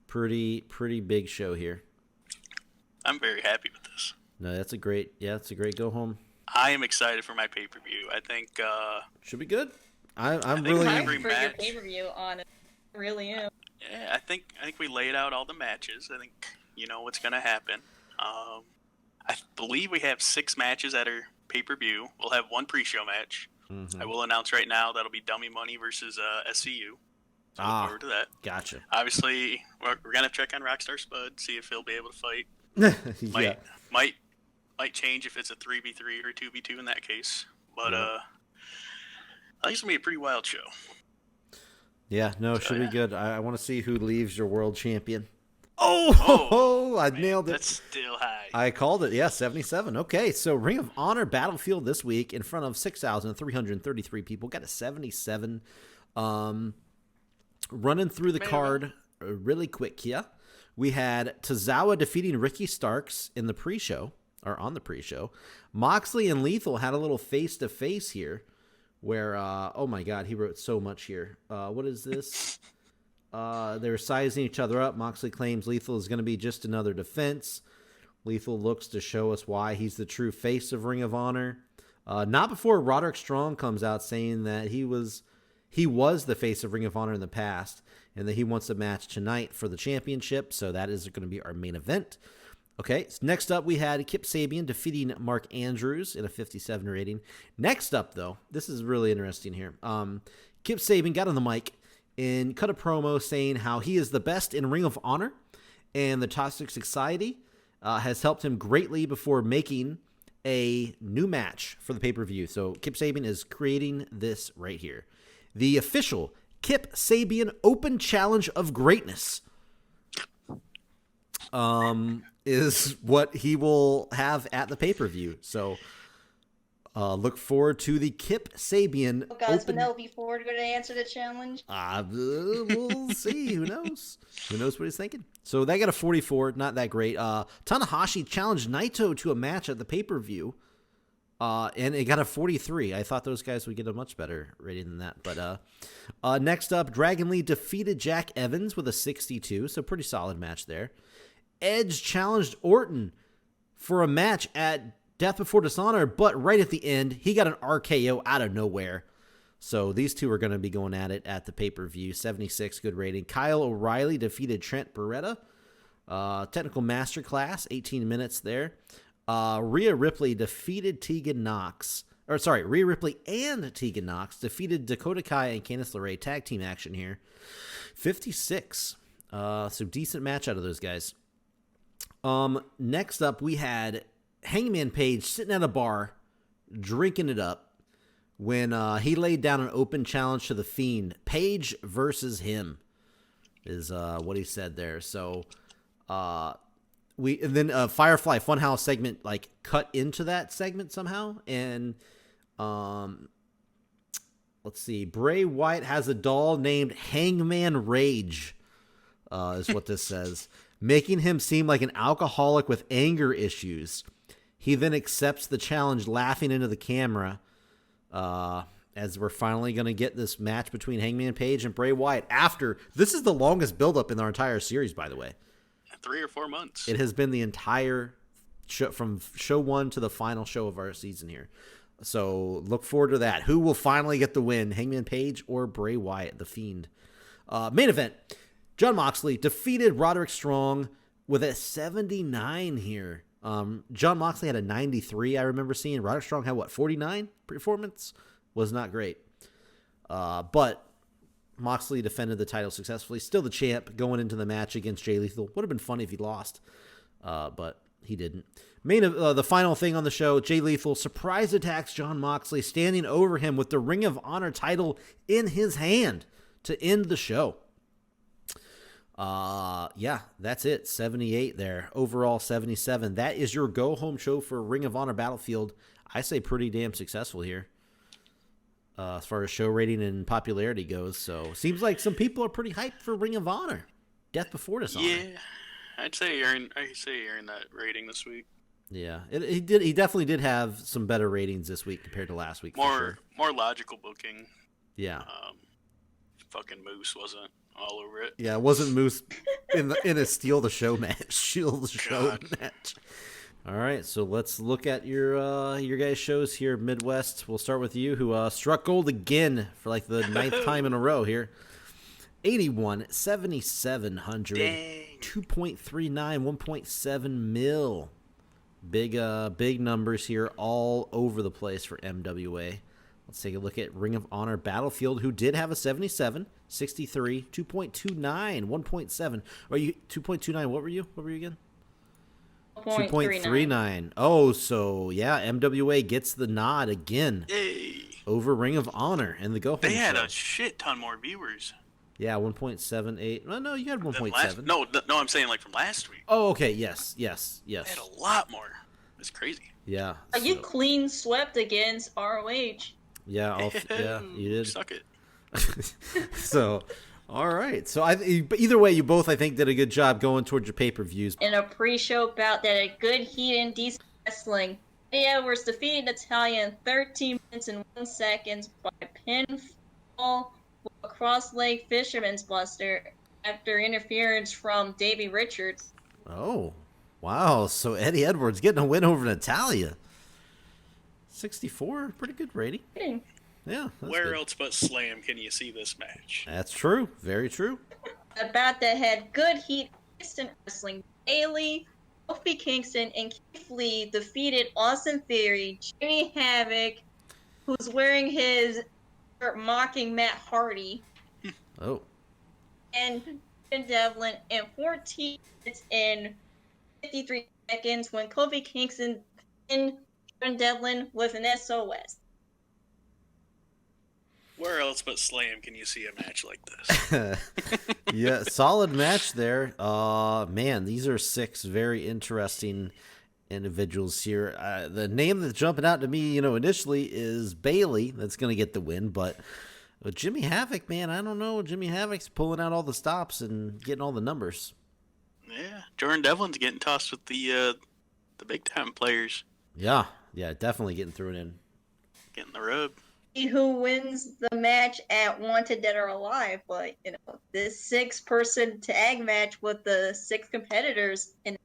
Pretty big show here. I'm very happy with this. No, that's a great go home. I am excited for my pay-per-view. I think Should be good. I'm think really. my- I'm every for your match. pay-per-view on it. I really am. I think we laid out all the matches. I think you know what's going to happen. I believe we have 6 matches at our pay-per-view. We'll have 1 pre-show match. Mhm. I will announce right now that'll be Dummy Money versus SCU. So look forward to that. Gotcha. Obviously, we're going to check on Rockstar Spud, see if he'll be able to fight. Yeah. Might change if it's a 3v3 or 2v2 in that case. But I think it's going to be a pretty wild show. Yeah, no, So, should be yeah. good. I want to see who leaves your world champion. Oh, I nailed it. That's still high. I called it. Yeah, 77. Okay, so Ring of Honor Battlefield this week in front of 6,333 people. Got a 77. Running through the card really quick here. We had Tozawa defeating Ricky Starks in the pre-show, or on the pre-show. Moxley and Lethal had a little face-to-face here where, oh my God, he wrote so much here. What is this? They were sizing each other up. Moxley claims Lethal is going to be just another defense. Lethal looks to show us why he's the true face of Ring of Honor. Not before Roderick Strong comes out saying that he was the face of Ring of Honor in the past and that he wants a match tonight for the championship. So that is going to be our main event. Okay, so next up we had Kip Sabian defeating Mark Andrews in a 57 rating. Next up, though, this is really interesting here. Kip Sabian got on the mic and cut a promo saying how he is the best in Ring of Honor and the Toxic Society has helped him greatly before making a new match for the pay-per-view. So Kip Sabian is creating this right here. The official Kip Sabian Open Challenge of Greatness is what he will have at the pay-per-view. So look forward to the Kip Sabian Oh, guys, Open... Penelope Ford going to answer the challenge? We'll see. Who knows? Who knows what he's thinking? So they got a 44. Not that great. Tanahashi challenged Naito to a match at the pay-per-view. And it got a 43. I thought those guys would get a much better rating than that. But next up, Dragon Lee defeated Jack Evans with a 62. So pretty solid match there. Edge challenged Orton for a match at Death Before Dishonor, but right at the end, he got an RKO out of nowhere. So these two are going to be going at it at the pay-per-view. 76, good rating. Kyle O'Reilly defeated Trent Beretta. Technical Masterclass, 18 minutes there. Rhea Ripley defeated Tegan Knox. Rhea Ripley and Tegan Knox defeated Dakota Kai and Candice LeRae. Tag team action here. 56. So decent match out of those guys. Next up, we had Hangman Page sitting at a bar, drinking it up, when he laid down an open challenge to The Fiend. Page versus him is what he said there. So and then Firefly Funhouse segment like cut into that segment somehow, and let's see, Bray Wyatt has a doll named Hangman Rage, is what this says, making him seem like an alcoholic with anger issues. He then accepts the challenge, laughing into the camera, as we're finally going to get this match between Hangman Page and Bray Wyatt. This is the longest buildup in our entire series, by the way. 3 or 4 months. It has been the entire show, from show 1 to the final show of our season here. So look forward to that. Who will finally get the win, Hangman Page or Bray Wyatt, the Fiend? Main event, Jon Moxley defeated Roderick Strong with a 79 here. Jon Moxley had a 93, I remember seeing. Roderick Strong had, 49? Performance was not great. But Moxley defended the title successfully. Still the champ going into the match against Jay Lethal. Would have been funny if he lost, but he didn't. The final thing on the show, Jay Lethal surprise attacks Jon Moxley, standing over him with the Ring of Honor title in his hand to end the show. Yeah, that's it. 78 there. Overall 77. That is your go-home show for Ring of Honor Battlefield. I say pretty damn successful here. As far as show rating and popularity goes. So seems like some people are pretty hyped for Ring of Honor. Death Before Dishonor. Yeah, I'd say you're in that rating this week. Yeah, he definitely did have some better ratings this week compared to last week. More logical booking. Yeah. Fucking Moose wasn't all over it. Yeah, it wasn't Moose in a steal the show match. Steal the show match. All right, so let's look at your guys' shows here, Midwest. We'll start with you, who struck gold again for like the 9th time in a row here. 81, 7,700, 2.39, 1.7 mil. Big numbers here all over the place for MWA. Let's take a look at Ring of Honor Battlefield, who did have a 77, 63, 2.29, 1.7. Are you 2.29? What were you again? 2.39. Oh, so yeah, MWA gets the nod again. Yay. Over Ring of Honor and the go home. They had show. a shit ton more viewers. Yeah, 1.78. No, you had 1.7. No, I'm saying like from last week. Oh, okay. Yes. They had a lot more. It's crazy. Yeah. You clean swept against ROH. Yeah. Yeah, you did. Suck it. So. All right. So but either way, you both, I think, did a good job going towards your pay-per-views. In a pre-show bout that had good heat and decent wrestling, Eddie Edwards defeated Natalya in 13 minutes and 1 second by pinfall with a cross-leg fisherman's buster after interference from Davey Richards. Oh, wow. So Eddie Edwards getting a win over Natalya. 64, pretty good rating. Yeah. Where good. else but Slam can you see this match? That's true. Very true. A bout that had good heat, instant wrestling. Bailey, Kofi Kingston, and Keith Lee defeated Austin Theory, Jimmy Havoc, who's wearing his shirt mocking Matt Hardy, Oh. and Devlin in 14 minutes and 53 seconds when Kofi Kingston pinned Devlin with an SOS. Where else but Slam can you see a match like this? Yeah, solid match there. Man, these are 6 very interesting individuals here. The name that's jumping out to me, initially is Bailey. That's going to get the win, but Jimmy Havoc, man, I don't know. Jimmy Havoc's pulling out all the stops and getting all the numbers. Yeah, Jordan Devlin's getting tossed with the big time players. Yeah, definitely getting through it in. Getting the rub. Who wins the match at Wanted Dead or Alive, but this 6-person tag match with the 6 competitors, and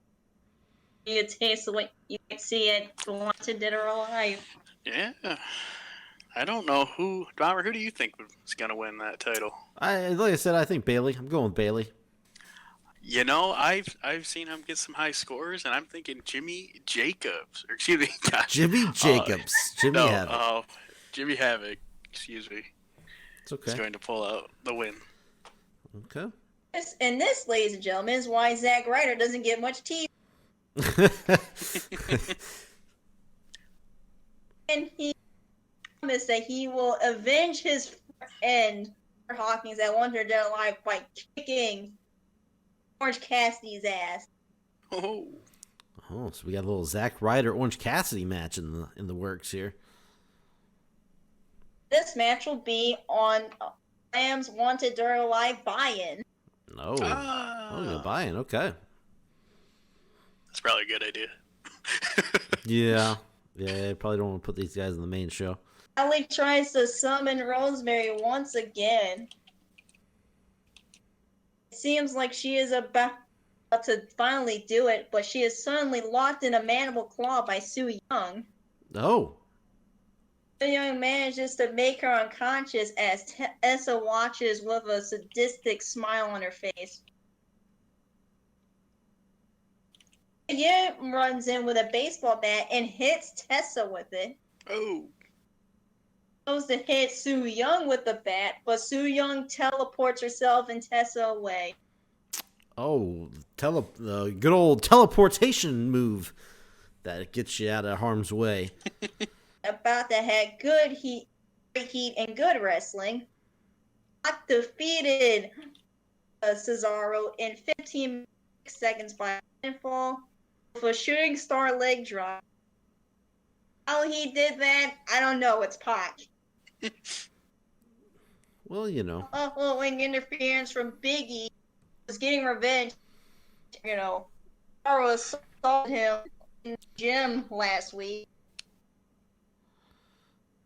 you taste of what you might see at Wanted Dead or Alive. Yeah, I don't know who. Bomber, who do you think is going to win that title? Like I said, I think Bailey. I'm going with Bailey. You know, I've seen him get some high scores, and I'm thinking Jimmy Jacobs, or excuse me, Jimmy Jacobs. Jimmy no, Havoc. Jimmy Havoc. Excuse me. It's okay. He's going to pull out the win. Okay. And this, ladies and gentlemen, is why Zack Ryder doesn't get much TV. And he promised that he will avenge his friend Hawkins that wanted her dead alive by kicking Orange Cassidy's ass. Oh, so we got a little Zack Ryder Orange Cassidy match in the works here. This match will be on Slam's Wanted Dead Alive buy-in. Oh, no buy-in. Okay. That's probably a good idea. Yeah, I probably don't want to put these guys in the main show. Ellie tries to summon Rosemary once again. It seems like she is about to finally do it, but she is suddenly locked in a mandible claw by Su Yung. Oh. Su Yung manages to make her unconscious as Tessa watches with a sadistic smile on her face. Yung runs in with a baseball bat and hits Tessa with it. Oh. Goes to hit Su Yung with the bat, but Su Yung teleports herself and Tessa away. Oh, the good old teleportation move that gets you out of harm's way. About to have good heat and good wrestling. Pac defeated Cesaro in 15 seconds by pinfall with a shooting star leg drop. How he did that, I don't know. It's Pac. Well, you know. Following interference from Biggie, was getting revenge. You know, Cesaro assaulted him in the gym last week.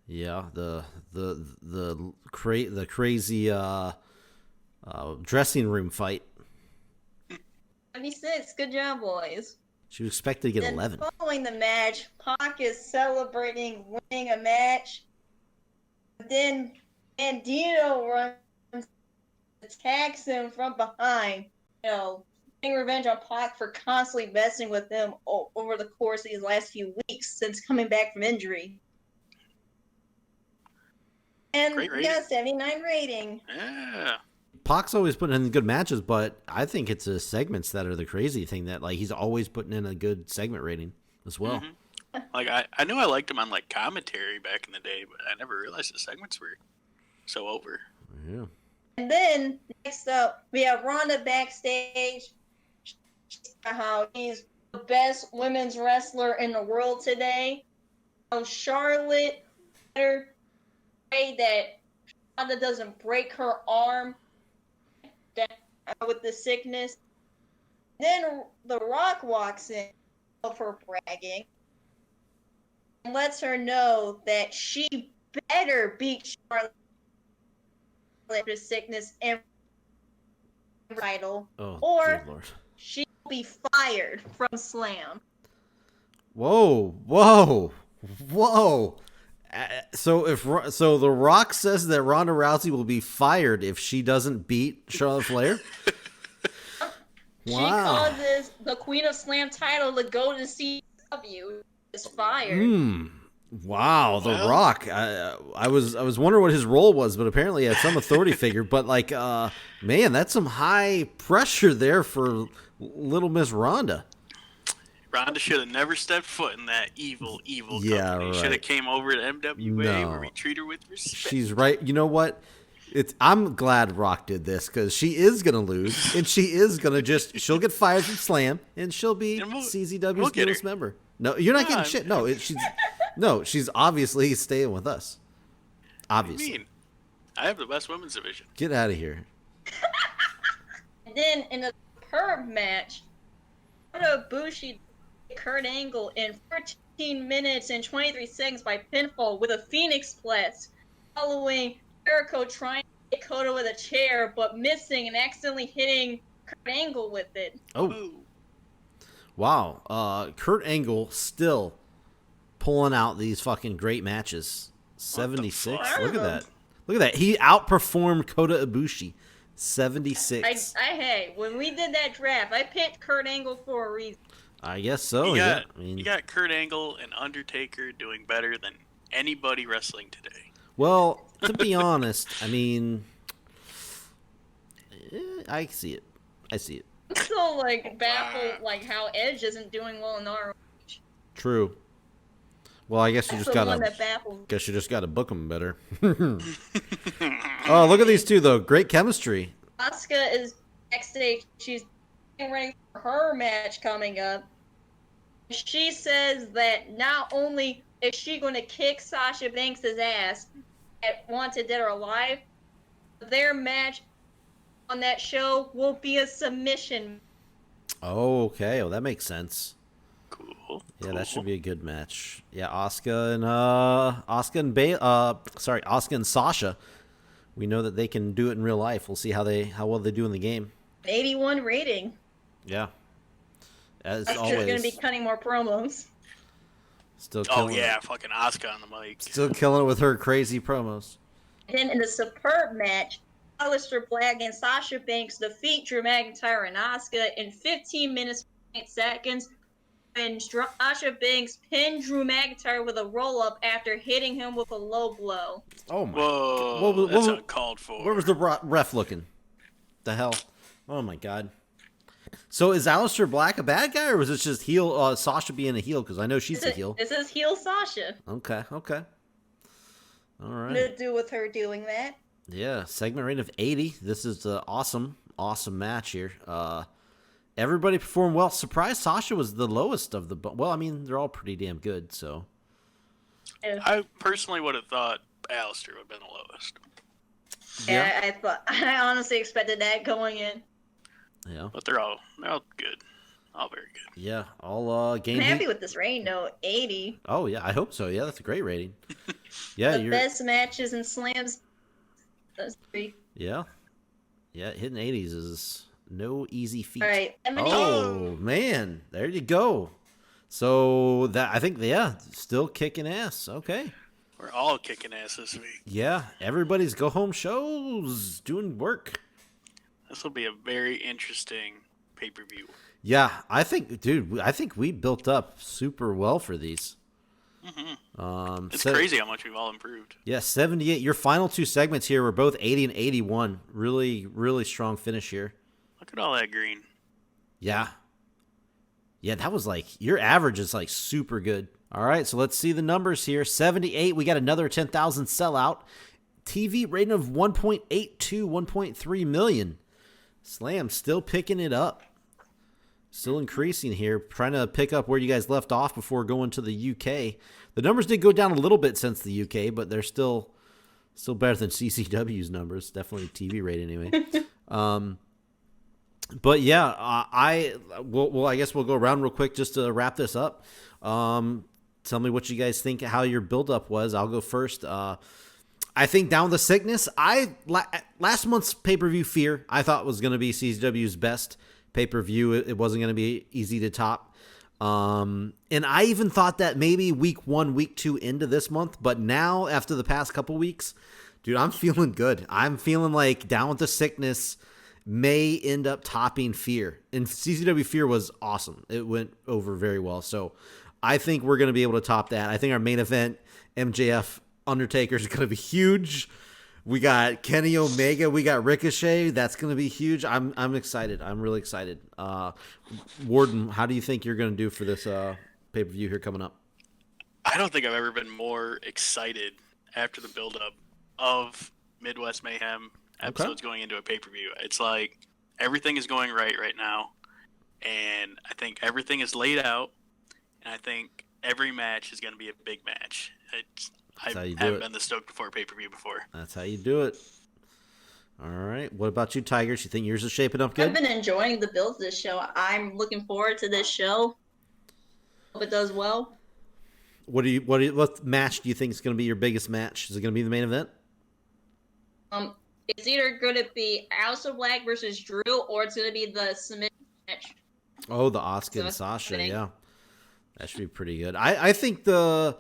Yeah, the crazy dressing room fight. 76. Good job, boys. She was expected to get Then 11. Following the match, Pac is celebrating winning a match. Then Bandito runs, attacks him from behind. You know, getting revenge on Pac for constantly messing with him over the course of these last few weeks since coming back from injury. And Great we got a 79 rating. Yeah. Pac's always putting in good matches, but I think it's the segments that are the crazy thing, that like he's always putting in a good segment rating as well. Mm-hmm. Like I knew I liked him on like commentary back in the day, but I never realized the segments were so over. Yeah. And then next up, we have Ronda backstage. How he's the best women's wrestler in the world today. Charlotte better pray that Ronda doesn't break her arm with the sickness. Then The Rock walks in of her bragging and lets her know that she better beat Charlotte with sickness and title, or she'll be fired from Slam. Whoa. So The Rock says that Ronda Rousey will be fired if she doesn't beat Charlotte Flair. She Wow. causes the Queen of Slam title to go to CZW. Is fired. Wow, The Rock. I was wondering what his role was, but apparently he had some authority figure. But like, man, that's some high pressure there for little Miss Ronda. Ronda should have never stepped foot in that evil Yeah, company. right. Should have came over to MWA No. where we treat her with respect. She's right. You know what? I'm glad Rock did this because she is gonna lose, and she is gonna she'll get fired from Slam, and she'll be CZW's get her. newest member. No, you're not getting shit. No, she's obviously staying with us. Obviously. What do you mean? I have the best women's division. Get out of here. And then in the perv match, Kota Ibushi beat Kurt Angle in 14 minutes and 23 seconds by pinfall with a Phoenix Splash, following Jericho trying to hit Kota with a chair but missing and accidentally hitting Kurt Angle with it. Oh. Ooh. Wow. Kurt Angle still pulling out these fucking great matches. 76. fuck? Look at that. Look at that. He outperformed Kota Ibushi. 76. Hey, when we did that draft, I picked Kurt Angle for a reason. I guess so. You got Kurt Angle and Undertaker doing better than anybody wrestling today. Well, to be honest, I mean, I see it. I see it. I'm still like baffled, like how Edge isn't doing well in ROH. True. Well, I guess you That's just the gotta. one that baffles. Guess you just gotta book them better. Oh, look at these two though. Great chemistry. Asuka is backstage. She's getting ready for her match coming up. She says that not only is she going to kick Sasha Banks' ass at Wanted Dead or Alive, their match on that show will be a submission. Oh, okay. Well, that makes sense. Cool. Yeah, that should be a good match. Yeah, Asuka and Sasha. We know that they can do it in real life. We'll see how well they do in the game. 81 rating. Yeah. As She's always. going to be cutting more promos. Still killing it. Fucking Asuka on the mic. Still killing it with her crazy promos. Then in the superb match, Aleister Black and Sasha Banks defeat Drew McIntyre and Asuka in 15 minutes and 8 seconds. And Sasha Banks pinned Drew McIntyre with a roll-up after hitting him with a low blow. Oh my! Whoa, that's uncalled for. Where was the ref looking? The hell! Oh my god! So is Aleister Black a bad guy, or was this just heel Sasha being a heel? Because I know she's a heel. This is heel Sasha. Okay. All right. To do with her doing that. Yeah, segment rate of 80. This is an awesome match here. Everybody performed well. Surprised Sasha was the lowest of the. Well, I mean, they're all pretty damn good. So. I personally would have thought Aleister would have been the lowest. Yeah, I honestly expected that going in. Yeah. But they're all good. All very good. Yeah, all game. I'm happy with this rating, though. 80. Oh yeah, I hope so. Yeah, that's a great rating. Yeah, the best matches and slams. Those 3. Yeah, hitting 80s is no easy feat. All right. Oh man, there you go. So that I think still kicking ass. Okay. We're all kicking ass this week. Yeah, everybody's go home shows doing work. This will be a very interesting pay-per-view. Yeah, I think we built up super well for these. Mm-hmm. It's crazy how much we've all improved. Yeah, 78. Your final 2 segments here were both 80 and 81. Really, really strong finish here. Look at all that green. Yeah. Yeah, that was like, your average is like super good. All right, so let's see the numbers here. 78, we got another 10,000 sellout. TV rating of 1.82, 1.3 million. Slam still picking it up. Still increasing here. Trying to pick up where you guys left off before going to the UK. The numbers did go down a little bit since the UK, but they're still better than CZW's numbers. Definitely TV rate anyway. But yeah, I guess we'll go around real quick just to wrap this up. Tell me what you guys think, how your build-up was. I'll go first. I think Down with the Sickness. Last month's pay-per-view Fear, I thought was going to be CZW's best pay-per-view. It wasn't going to be easy to top. And I even thought that maybe week 1, week 2 into this month. But now, after the past couple weeks, dude, I'm feeling good. I'm feeling like Down with the Sickness may end up topping Fear. And CZW Fear was awesome. It went over very well. So I think we're going to be able to top that. I think our main event, MJF Undertaker, is going to be huge. We got Kenny Omega. We got Ricochet. That's going to be huge. I'm excited. I'm really excited. Warden, how do you think you're going to do for this pay-per-view here coming up? I don't think I've ever been more excited after the build-up of Midwest Mayhem episodes going into a pay-per-view. It's like everything is going right now, and I think everything is laid out, and I think every match is going to be a big match. I haven't been this stoked before a pay-per-view before. That's how you do it. All right. What about you, Tigress? You think yours is shaping up good? I've been enjoying the build of this show. I'm looking forward to this show. Hope it does well. What match do you think is going to be your biggest match? Is it going to be the main event? It's either going to be Aleister Black versus Drew, or it's going to be the submission match. Oh, the Asuka and Sasha, yeah. That should be pretty good. I think the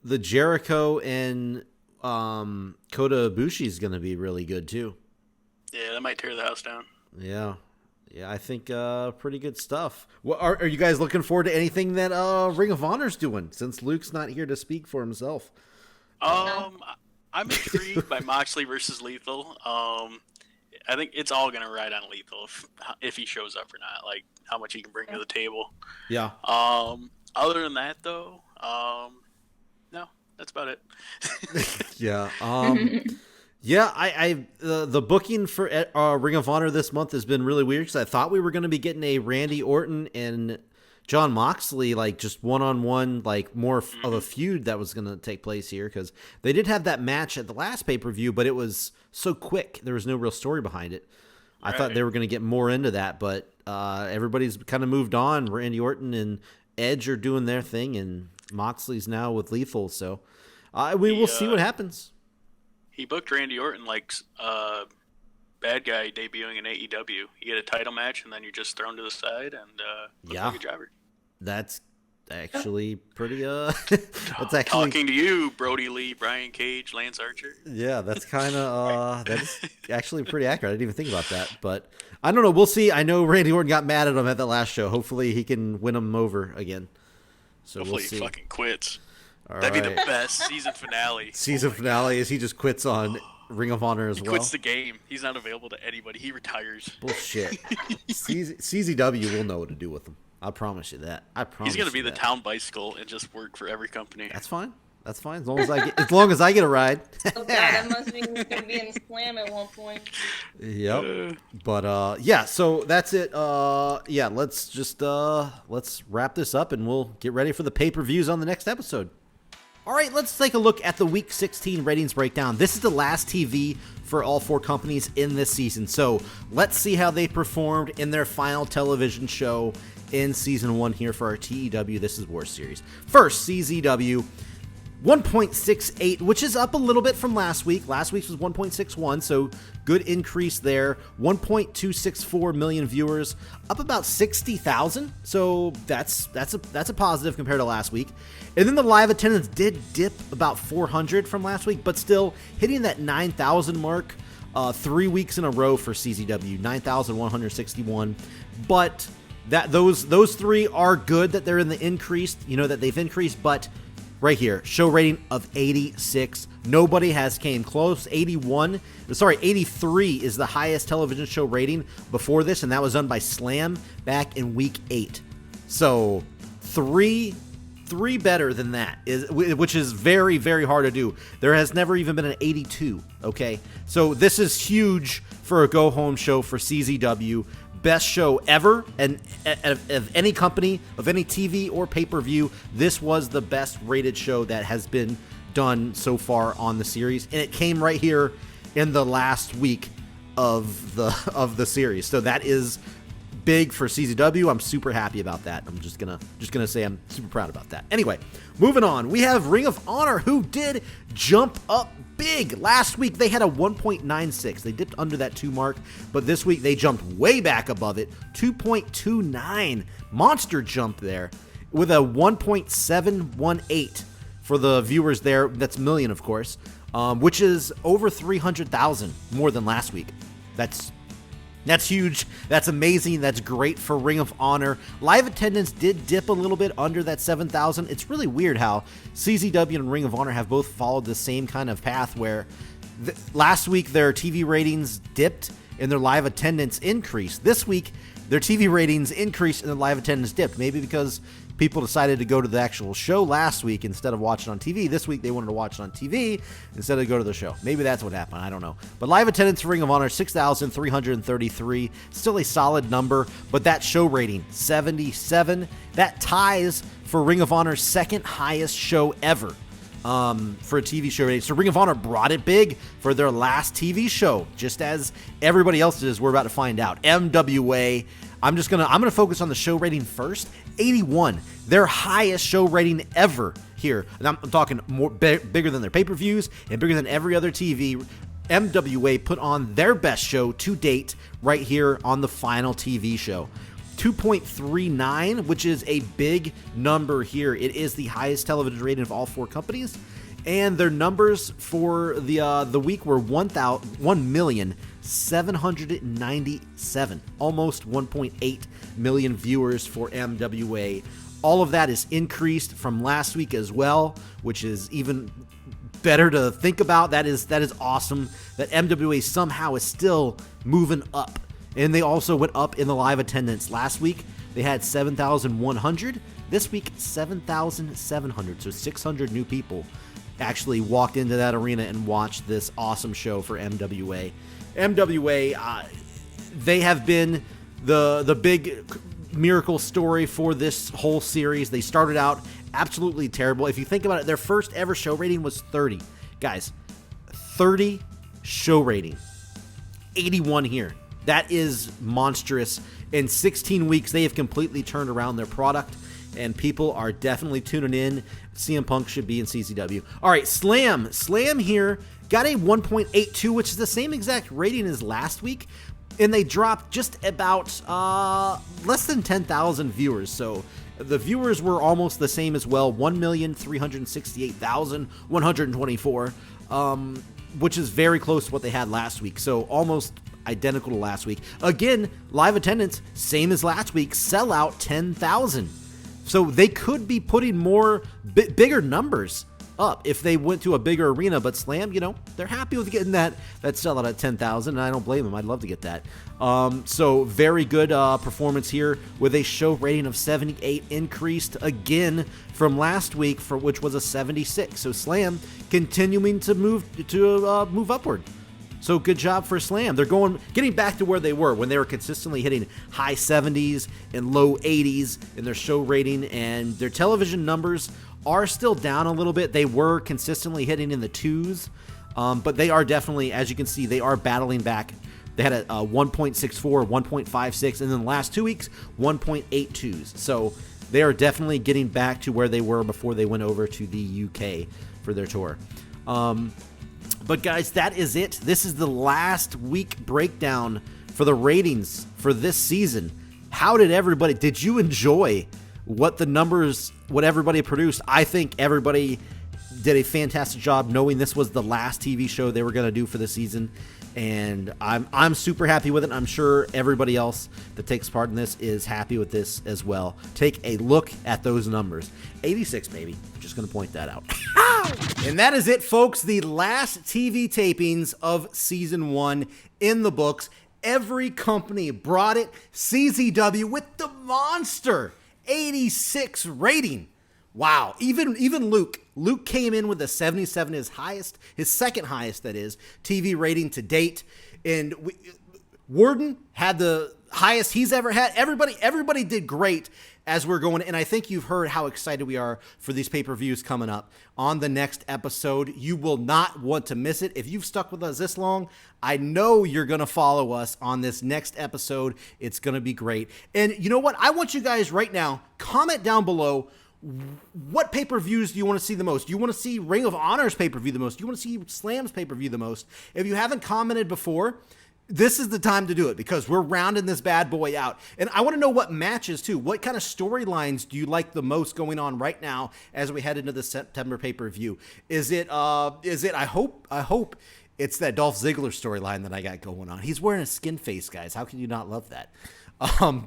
the Jericho and Kota Ibushi is going to be really good too. Yeah, that might tear the house down. Yeah, I think pretty good stuff. Well, are you guys looking forward to anything that Ring of Honor's doing? Since Luke's not here to speak for himself. I'm intrigued by Moxley versus Lethal. I think it's all gonna ride on Lethal if he shows up or not, like how much he can bring to the table. Yeah. Other than that, though, no, that's about it. Yeah. Yeah, I the booking for Ring of Honor this month has been really weird because I thought we were going to be getting a Randy Orton and John Moxley, like just one-on-one, like more of a feud that was going to take place here because they did have that match at the last pay-per-view, but it was so quick. There was no real story behind it. I thought they were going to get more into that, but everybody's kind of moved on. Randy Orton and Edge are doing their thing, and Moxley's now with Lethal, so we'll see what happens. He booked Randy Orton like bad guy debuting in AEW. You get a title match, and then you're just thrown to the side, and look like a jobber. That's actually pretty. That's actually talking to you, Brody Lee, Brian Cage, Lance Archer. Yeah, that's kind of that's actually pretty accurate. I didn't even think about that, but I don't know. We'll see. I know Randy Orton got mad at him at that last show. Hopefully, he can win him over again. So hopefully, we'll see. He fucking quits. All That'd right. be the best season finale. Season finale is he just quits on Ring of Honor as well. He quits the game. He's not available to anybody. He retires. Bullshit. CZW will know what to do with him. I promise you that. He's gonna be the town bicycle and just work for every company. That's fine. That's fine. As long as I get a ride. Oh god, that must be gonna be in Slam at one point. Yep. But yeah, so that's it. Yeah, let's just let's wrap this up and we'll get ready for the pay-per-views on the next episode. All right, let's take a look at the Week 16 ratings breakdown. This is the last TV for all four companies in this season. So let's see how they performed in their final television show in Season 1 here for our TEW This Is War series. First, CZW, 1.68, which is up a little bit from last week. Last week's was 1.61, so good increase there. 1.264 million viewers, up about 60,000. So that's a positive compared to last week. And then the live attendance did dip about 400 from last week, but still hitting that 9,000 mark 3 weeks in a row for CZW, 9,161. But those three are good that they're in the increased, that they've increased, but right here, show rating of 86. Nobody has came close. 83 is the highest television show rating before this, and that was done by Slam back in week 8. So three better than that, which is very, very hard to do. There has never even been an 82, okay? So this is huge for a go-home show for CZW. Best show ever, and of any company, of any TV or pay-per-view, this was the best rated show that has been done so far on the series, and it came right here in the last week of the series. So that is big for CZW. I'm super happy about that. I'm just gonna say I'm super proud about that. Anyway, moving on. We have Ring of Honor, who did jump up big. Last week they had a 1.96. They dipped under that 2 mark, but this week they jumped way back above it. 2.29. Monster jump there with a 1.718 for the viewers there. That's million, of course, which is over 300,000 more than last week. That's huge. That's amazing. That's great for Ring of Honor. Live attendance did dip a little bit under that 7,000. It's really weird how CZW and Ring of Honor have both followed the same kind of path where last week their TV ratings dipped and their live attendance increased. This week, their TV ratings increased and their live attendance dipped. Maybe because people decided to go to the actual show last week instead of watching on TV. This week, they wanted to watch it on TV instead of go to the show. Maybe that's what happened. I don't know. But live attendance for Ring of Honor, 6,333. Still a solid number, but that show rating, 77. That ties for Ring of Honor's second highest show ever for a TV show rating. So Ring of Honor brought it big for their last TV show, just as everybody else is. We're about to find out. MWA. I'm gonna focus on the show rating first. 81, their highest show rating ever here. And I'm talking more bigger than their pay-per-views and bigger than every other TV. MWA put on their best show to date right here on the final TV show. 2.39, which is a big number here. It is the highest television rating of all 4 companies. And their numbers for the week were 1,797,000, almost 1.8 million viewers for MWA. All of that is increased from last week as well, which is even better to think about. That is awesome that MWA somehow is still moving up. And they also went up in the live attendance. Last week, they had 7,100. This week, 7,700. So 600 new people actually walked into that arena and watched this awesome show for MWA. MWA, they have been the big miracle story for this whole series. They started out absolutely terrible. If you think about it, their first ever show rating was 30. Guys, 30 show rating. 81 here. That is monstrous. In 16 weeks, they have completely turned around their product, and people are definitely tuning in. CM Punk should be in CZW. All right, Slam. Slam here got a 1.82, which is the same exact rating as last week, and they dropped just about less than 10,000 viewers. So the viewers were almost the same as well, 1,368,124, which is very close to what they had last week. So almost identical to last week. Again, live attendance, same as last week, sellout 10,000. So they could be putting more bigger numbers up if they went to a bigger arena, but Slam, they're happy with getting that sellout at 10,000, and I don't blame them. I'd love to get that. So very good performance here with a show rating of 78, increased again from last week, which was a 76. So Slam continuing to move upward. So good job for Slam. They're getting back to where they were when they were consistently hitting high 70s and low 80s in their show rating, and their television numbers are still down a little bit. They were consistently hitting in the 2s, but they are definitely, as you can see, they are battling back. They had a 1.64, 1.56, and then the last 2 weeks, 1.82s. So they are definitely getting back to where they were before they went over to the UK for their tour. But guys, that is it. This is the last week breakdown for the ratings for this season. How did you enjoy what everybody produced? I think everybody did a fantastic job knowing this was the last TV show they were going to do for the season. And I'm super happy with it. I'm sure everybody else that takes part in this is happy with this as well. Take a look at those numbers. 86, baby. Just going to point that out. And that is it, folks. The last TV tapings of Season 1 in the books. Every company brought it. CZW with the monster 86 rating. Wow. Even Luke. Luke came in with a 77, his second highest, that is, TV rating to date. And Warden had the highest he's ever had. Everybody did great as we're going. And I think you've heard how excited we are for these pay-per-views coming up on the next episode. You will not want to miss it. If you've stuck with us this long, I know you're going to follow us on this next episode. It's going to be great. And you know what? I want you guys right now, comment down below, what pay-per-views do you want to see the most? Do you want to see Ring of Honor's pay-per-view the most? Do you want to see Slam's pay-per-view the most? If you haven't commented before, this is the time to do it because we're rounding this bad boy out. And I want to know what matches too. What kind of storylines do you like the most going on right now as we head into the September pay-per-view? Is it I hope it's that Dolph Ziggler storyline that I got going on. He's wearing a skin face, guys. How can you not love that?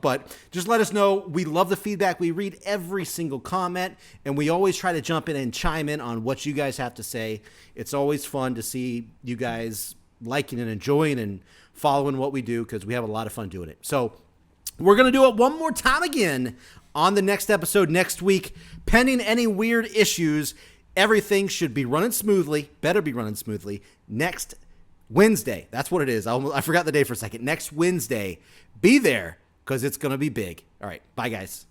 But just let us know. We love the feedback. We read every single comment, and we always try to jump in and chime in on what you guys have to say. It's always fun to see you guys liking and enjoying and following what we do because we have a lot of fun doing it. So we're going to do it one more time again on the next episode next week. Pending any weird issues, everything should be running smoothly, better be running smoothly, next Wednesday. That's what it is. I forgot the day for a second. Next Wednesday. Be there because it's going to be big. All right. Bye, guys.